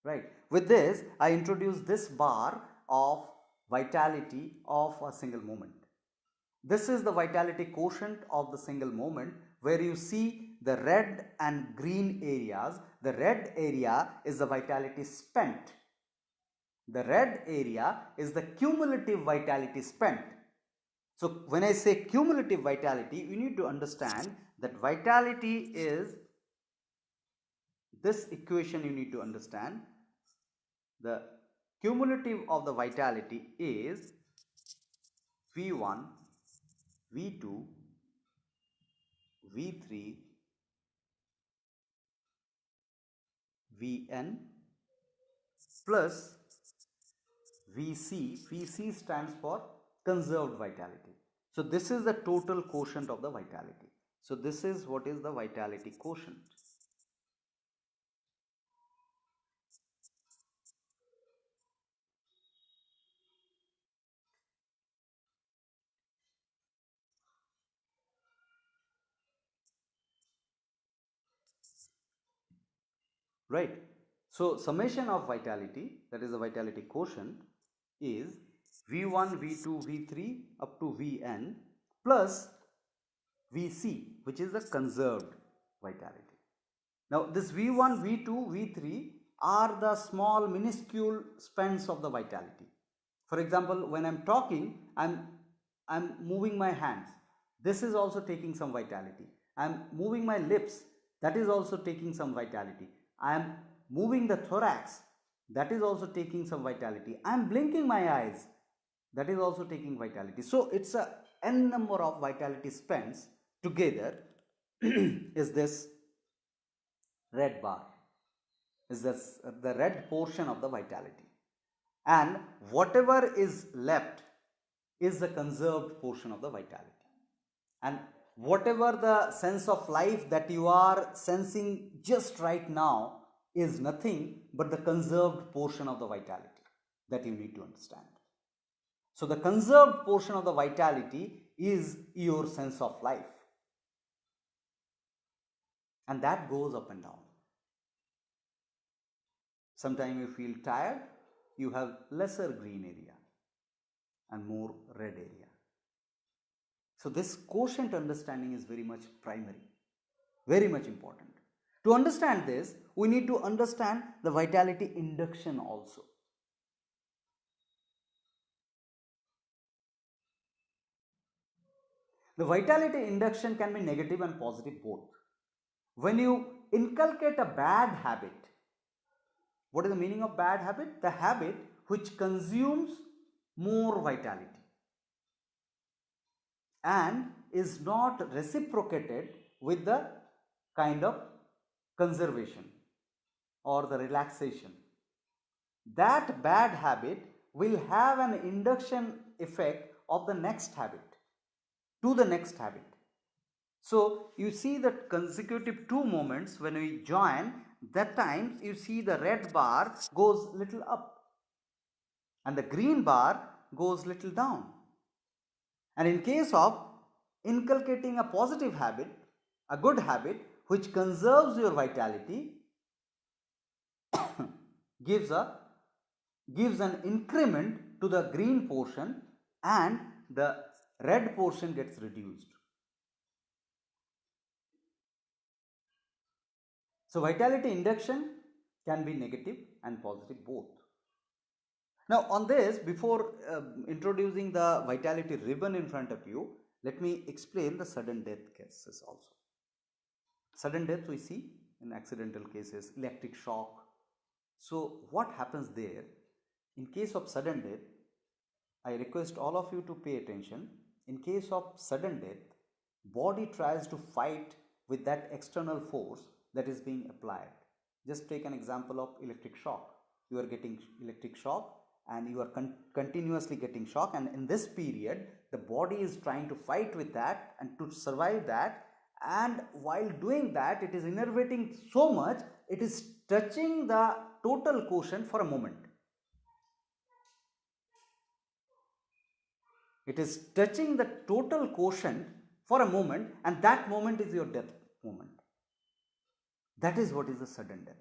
Right. With this, I introduce this bar of vitality of a single moment. This is the vitality quotient of the single moment, where you see the red and green areas. The red area is the vitality spent. The red area is the cumulative vitality spent. So when I say cumulative vitality, you need to understand that vitality is this equation. You need to understand the cumulative of the vitality is V1, V2, V3, Vn plus Vc. Vc stands for conserved vitality. So this is the total quotient of the vitality. So this is what is the vitality quotient. Right. So summation of vitality, that is the vitality quotient, is V1, V2, V3 up to Vn plus Vc, which is the conserved vitality. Now this V1, V2, V3 are the small minuscule spends of the vitality. For example, when I'm talking, I'm moving my hands. This is also taking some vitality. I'm moving my lips. That is also taking some vitality. I'm moving the thorax. That is also taking some vitality. I'm blinking my eyes. That is also taking vitality. So it's a n number of vitality spends together is this red bar, is this the red portion of the vitality, and whatever is left is the conserved portion of the vitality, and whatever the sense of life that you are sensing just right now is nothing but the conserved portion of the vitality that you need to understand. So the conserved portion of the vitality is your sense of life, and that goes up and down. Sometimes you feel tired, you have lesser green area and more red area. So this quotient understanding is very much primary, very much important. To understand this, we need to understand the vitality induction also. The vitality induction can be negative and positive both. When you inculcate a bad habit, what is the meaning of bad habit? The habit which consumes more vitality and is not reciprocated with the kind of conservation or the relaxation. That bad habit will have an induction effect of the next habit to the next habit. So you see that consecutive two moments when we join, that time you see the red bar goes little up and the green bar goes little down. And in case of inculcating a positive habit, a good habit which conserves your vitality, gives an increment to the green portion and the red portion gets reduced. So vitality induction can be negative and positive both. Now on this, before introducing the vitality ribbon in front of you, let me explain the sudden death cases also. Sudden death we see in accidental cases, electric shock. So what happens there? In case of sudden death, I request all of you to pay attention. In case of sudden death, body tries to fight with that external force that is being applied. Just take an example of electric shock. You are getting electric shock and you are continuously getting shock, and in this period the body is trying to fight with that and to survive that, and while doing that it is innervating so much, it is touching the total quotient for a moment. It is touching the total quotient for a moment, and that moment is your death moment. That is what is the sudden death.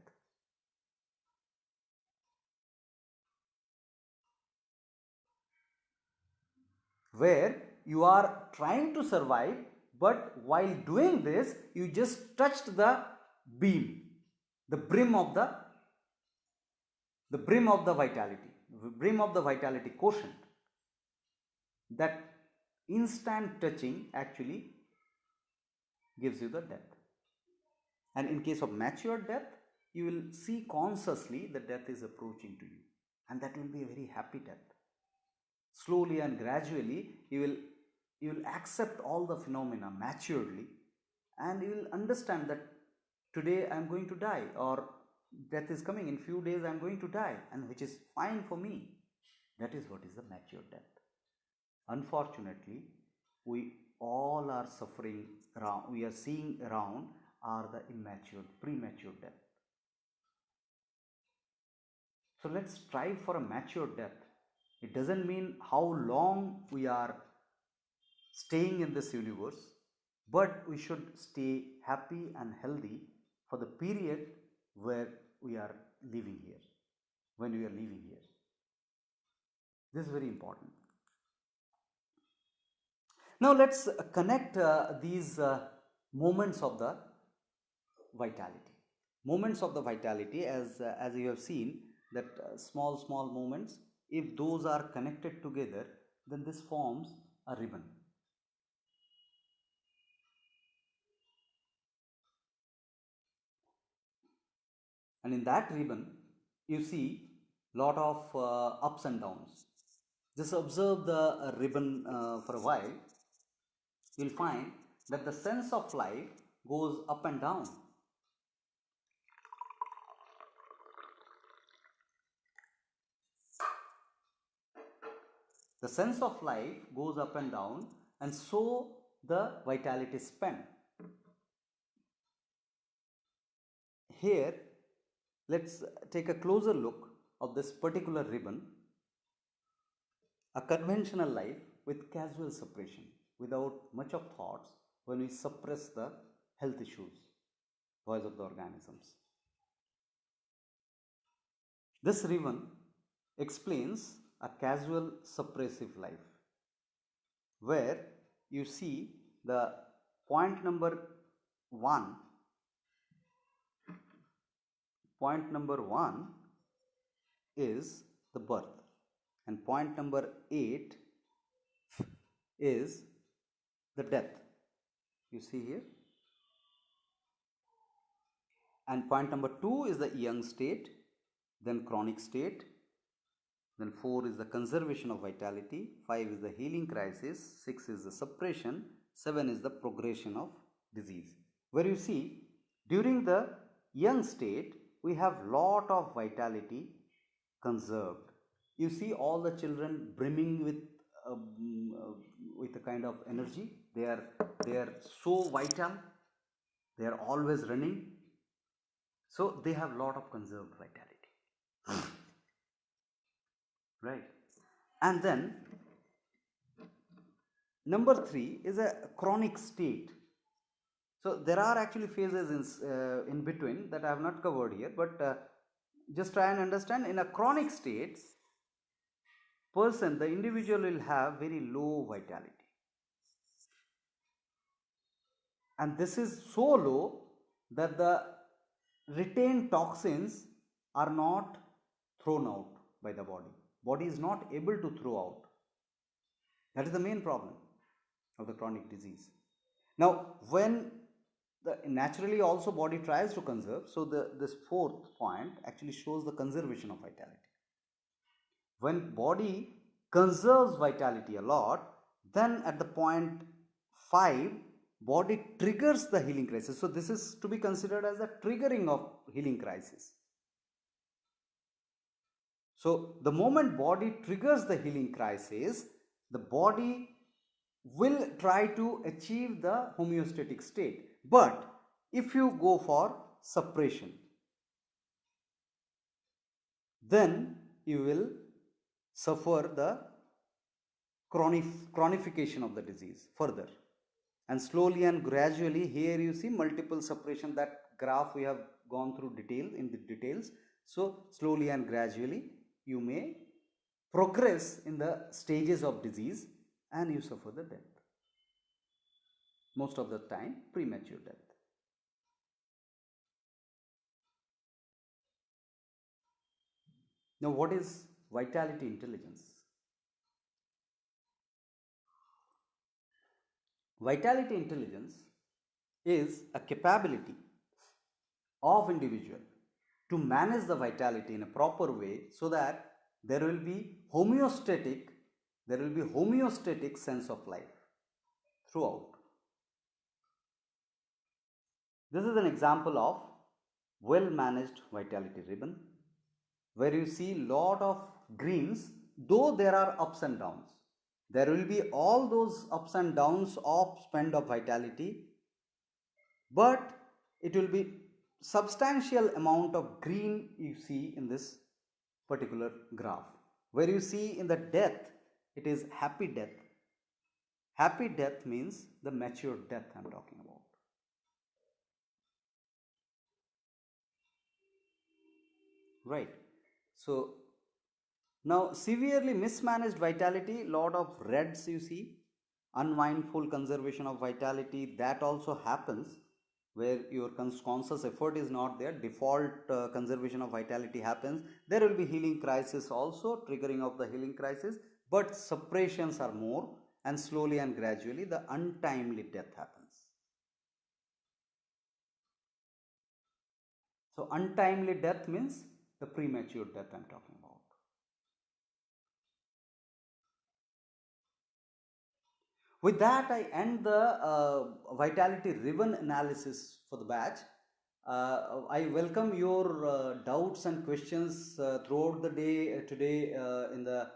Where you are trying to survive, but while doing this you just touched the beam, the brim of the vitality quotient. That instant touching actually gives you the death. And in case of mature death, you will see consciously the death is approaching to you, and that will be a very happy death. Slowly and gradually you will accept all the phenomena maturely, and you will understand that today I am going to die, or death is coming in few days, I am going to die, and which is fine for me. That is what is the mature death. Unfortunately, we all are suffering around, we are seeing around are the immature, premature death. So let's strive for a mature death. It doesn't mean how long we are staying in this universe, but we should stay happy and healthy for the period where we are living here, when we are living here. This is very important. Now let's connect these moments of the vitality. moments of the vitality, as you have seen that small moments, if those are connected together, then this forms a ribbon. And in that ribbon you see lot of ups and downs. Just observe the ribbon for a while. You'll find that the sense of life goes up and down. The sense of life goes up and down, and so the vitality span. Here, let's take a closer look of this particular ribbon. A conventional life with casual suppression, without much of thoughts, when we suppress the health issues, voice of the organisms. This ribbon explains a casual suppressive life, where you see the point number 1 is the birth, and point number 8 is the death, you see here, and point number 2 is the young state, then chronic state, then 4 is the conservation of vitality, 5 is the healing crisis, 6 is the suppression, 7 is the progression of disease. Where you see during the young state we have lot of vitality conserved. You see all the children brimming with a kind of energy. They are so vital. They are always running. So they have lot of conserved vitality. Right. And then number 3 is a chronic state. So there are actually phases in between that I have not covered here, but just try and understand. In a chronic state, the individual will have very low vitality, and this is so low that the retained toxins are not thrown out by the body is not able to throw out. That is the main problem of the chronic disease. Now when naturally also body tries to conserve, so this 4th point actually shows the conservation of vitality. When body conserves vitality a lot, then at the point 5 body triggers the healing crisis. So this is to be considered as a triggering of healing crisis. So the moment body triggers the healing crisis, the body will try to achieve the homeostatic state. But if you go for suppression, then you will suffer the chronification of the disease further, and slowly and gradually, here you see multiple suppression. That graph we have gone through in the details. So slowly and gradually you may progress in the stages of disease and you suffer the death, most of the time premature death. Now what is vitality intelligence? Vitality intelligence is a capability of individual to manage the vitality in a proper way, so that there will be homeostatic sense of life throughout. This is an example of well managed vitality ribbon, where you see lot of greens, though there are ups and downs. There will be all those ups and downs of spend of vitality, but it will be substantial amount of green you see in this particular graph. Where you see in the death, it is happy death. Happy death means the mature death I am talking about. Right. So now severely mismanaged vitality, lot of reds you see, unmindful conservation of vitality, that also happens. where your conscious effort is not there, default conservation of vitality happens. There will be healing crisis also, triggering of the healing crisis, but suppressions are more, and slowly and gradually the untimely death happens. So untimely death means the premature death I'm talking about. With that, I end the vitality ribbon analysis for the batch. I welcome your doubts and questions throughout the day today in the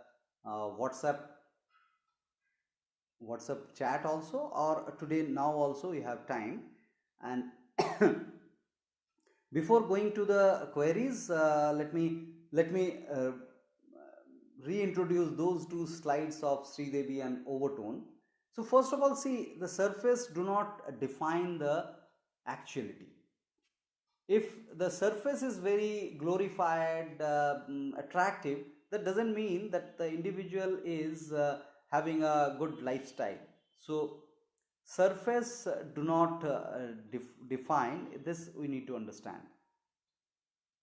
WhatsApp chat also, or today now also you have time. And before going to the queries, let me reintroduce those two slides of Sridevi and overtone. So first of all, see, the surface do not define the actuality. If the surface is very glorified, attractive, that doesn't mean that the individual is having a good lifestyle. So surface do not define this, we need to understand.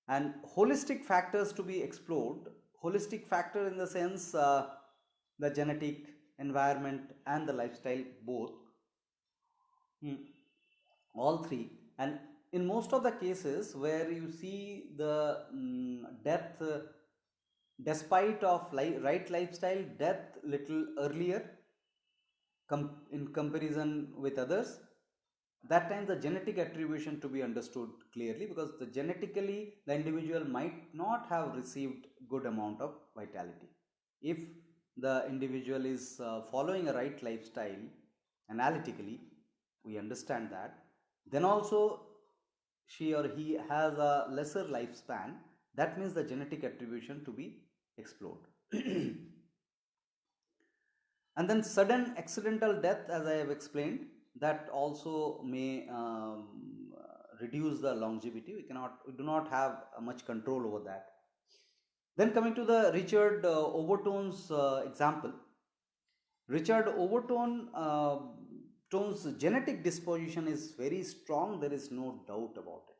And holistic factors to be explored, holistic factor in the sense the genetic, environment and the lifestyle both, all three. And in most of the cases where you see the death, despite of right lifestyle, death little earlier in comparison with others, that time the genetic attribution to be understood clearly, because the genetically the individual might not have received good amount of vitality. If the individual is following a right lifestyle analytically, we understand that, then also she or he has a lesser lifespan. That means the genetic attribution to be explored. And then sudden accidental death, as I have explained, that also may reduce the longevity. We do not have much control over that. Then coming to the Richard Overtone's example, Richard Overtone's genetic disposition is very strong, there is no doubt about it.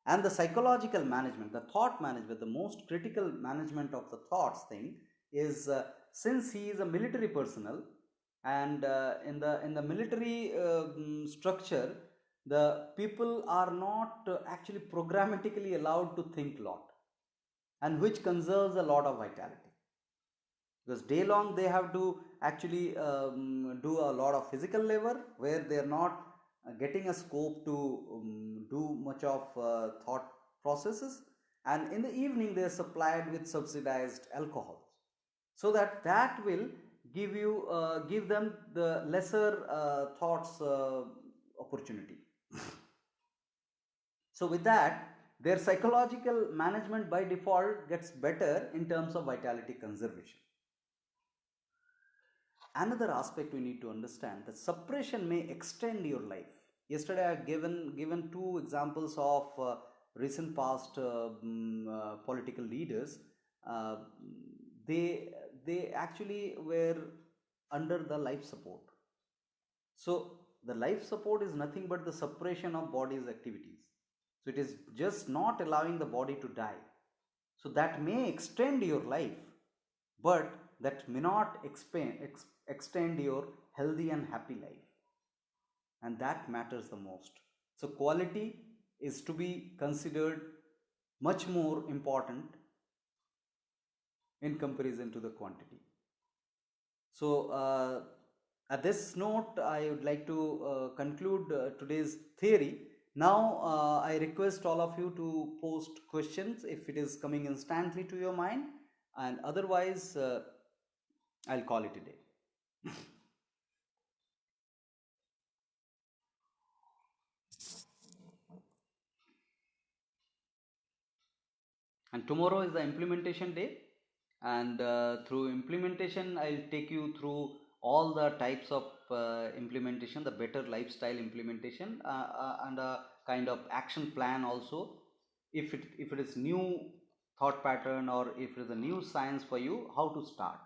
And the psychological management, the thought management, the most critical management of the thoughts thing is, since he is a military personnel, and in the military structure, the people are not actually programmatically allowed to think a lot, and which conserves a lot of vitality, because day long they have to actually do a lot of physical labor where they are not getting a scope to do much of thought processes, and in the evening they are supplied with subsidized alcohol, so that will give them the lesser thoughts opportunity. So with that, their psychological management by default gets better in terms of vitality conservation. Another aspect we need to understand, that suppression may extend your life. Yesterday I have given two examples of recent past political leaders. They actually were under the life support. So the life support is nothing but the suppression of body's activities. So it is just not allowing the body to die. So that may extend your life, but that may not extend your healthy and happy life. And that matters the most. So quality is to be considered much more important in comparison to the quantity. So at this note, I would like to conclude today's theory. Now I request all of you to post questions if it is coming instantly to your mind, and otherwise I'll call it a day. And tomorrow is the implementation day, and through implementation I'll take you through all the types of implementation, the better lifestyle implementation, and a kind of action plan also. If it is new thought pattern, or if it is a new science for you, how to start.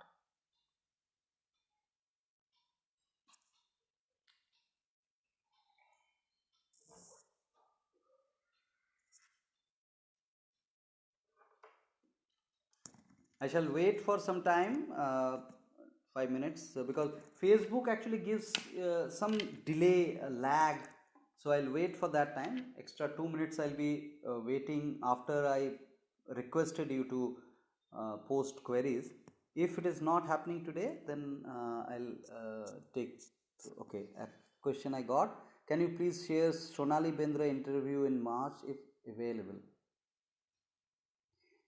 I shall wait for some time, 5 minutes, because Facebook actually gives some delay, lag. So I'll wait for that time. Extra 2 minutes I'll be waiting after I requested you to post queries. If it is not happening today, then I'll take. Okay, a question I got. Can you please share Sonali Bendre interview in March if available?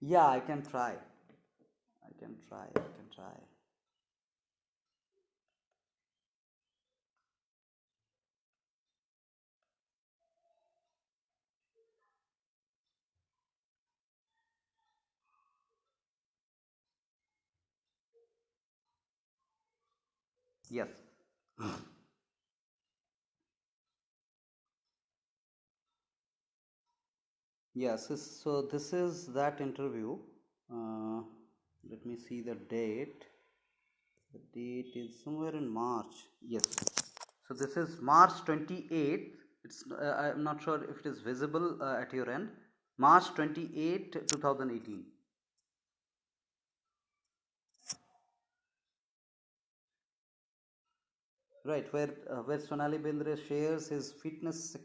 Yeah, I can try. I can try. I can try. Yes. Yes. So this is that interview. Uh, Let me see the date. The date is somewhere in March. Yes. So this is March 28th. It's I'm not sure if it is visible at your end. March 28, 2018. Right, where Sonali Bendre shares his fitness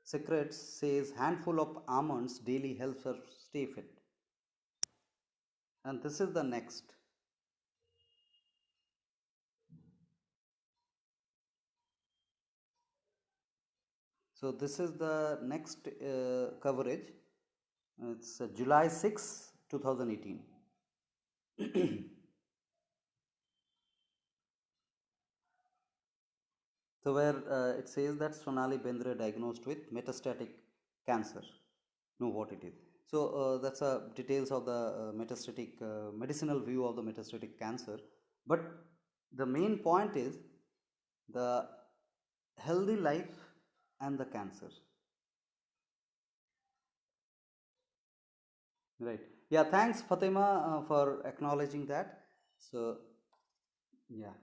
secrets, says handful of almonds daily helps her stay fit. And this is the next. So this is the next coverage. It's July 6, 2018. So where it says that Sonali Bendre diagnosed with metastatic cancer. Know what it is. So that's details of the metastatic medicinal view of the metastatic cancer. But the main point is the healthy life and the cancer. Right. Yeah. Thanks, Fatima, for acknowledging that. So yeah.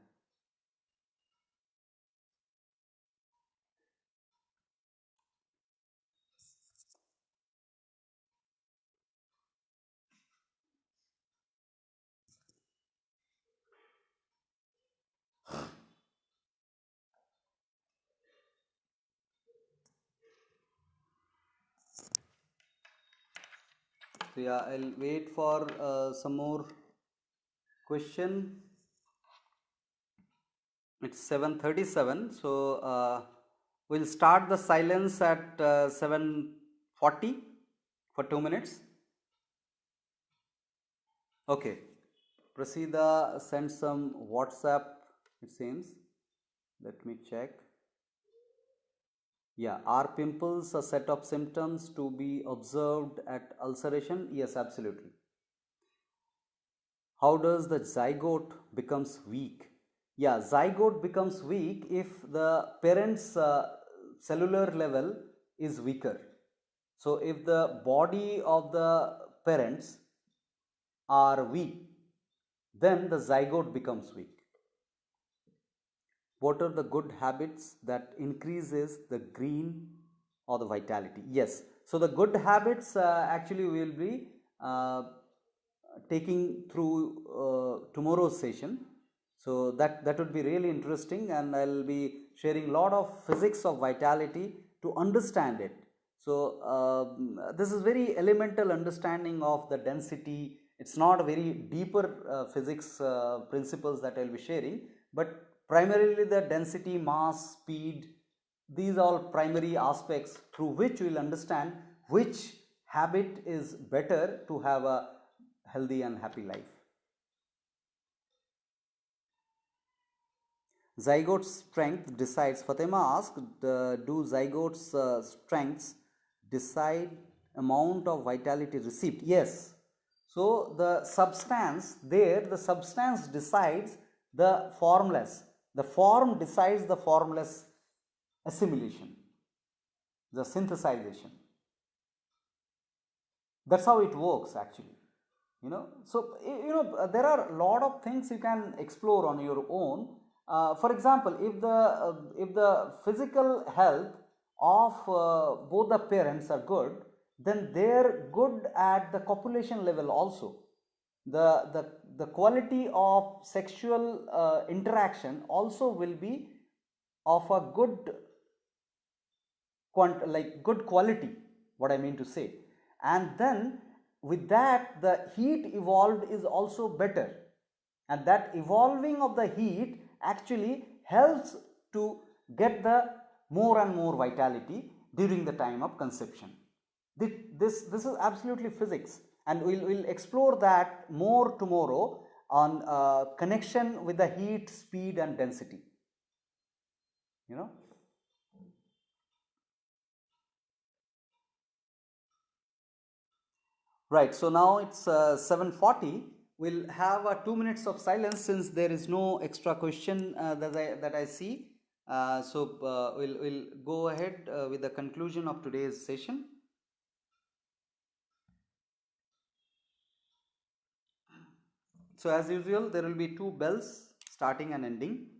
So yeah, I'll wait for some more question. It's 7:37. So we'll start the silence at 7:40 for 2 minutes. Okay. Prasida sent some WhatsApp, it seems. Let me check. Yeah, are pimples a set of symptoms to be observed at ulceration? Yes, absolutely. How does the zygote becomes weak? Yeah, zygote becomes weak if the parent's cellular level is weaker. So if the body of the parents are weak, then the zygote becomes weak. What are the good habits that increases the green or the vitality? Yes. So the good habits actually we will be taking through tomorrow's session. So that would be really interesting, and I'll be sharing a lot of physics of vitality to understand it. So this is very elemental understanding of the density. It's not a very deeper physics principles that I'll be sharing, but primarily the density, mass, speed, these are all primary aspects through which we will understand which habit is better to have a healthy and happy life. Zygote strength decides. Fatima asked, do zygote's strengths decide amount of vitality received? Yes. So the substance there, the substance decides the formless. The form decides the formless assimilation, the synthesization. That's how it works actually. So there are a lot of things you can explore on your own. For example, if the physical health of both the parents are good, then they're good at the copulation level also. the quality of sexual interaction also will be of a good good quality, what I mean to say. And then with that, the heat evolved is also better, and that evolving of the heat actually helps to get the more and more vitality during the time of conception. This is absolutely physics, and we'll explore that more tomorrow on connection with the heat, speed and density, you know. Right, so now it's 7:40. We'll have 2 minutes of silence since there is no extra question that I see. We'll go ahead with the conclusion of today's session. So as usual, there will be 2 bells starting and ending.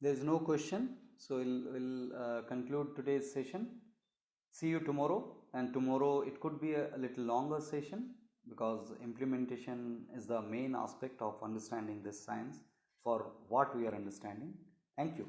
There is no question, so we'll conclude today's session. See you tomorrow, and tomorrow it could be a little longer session because implementation is the main aspect of understanding this science for what we are understanding. Thank you.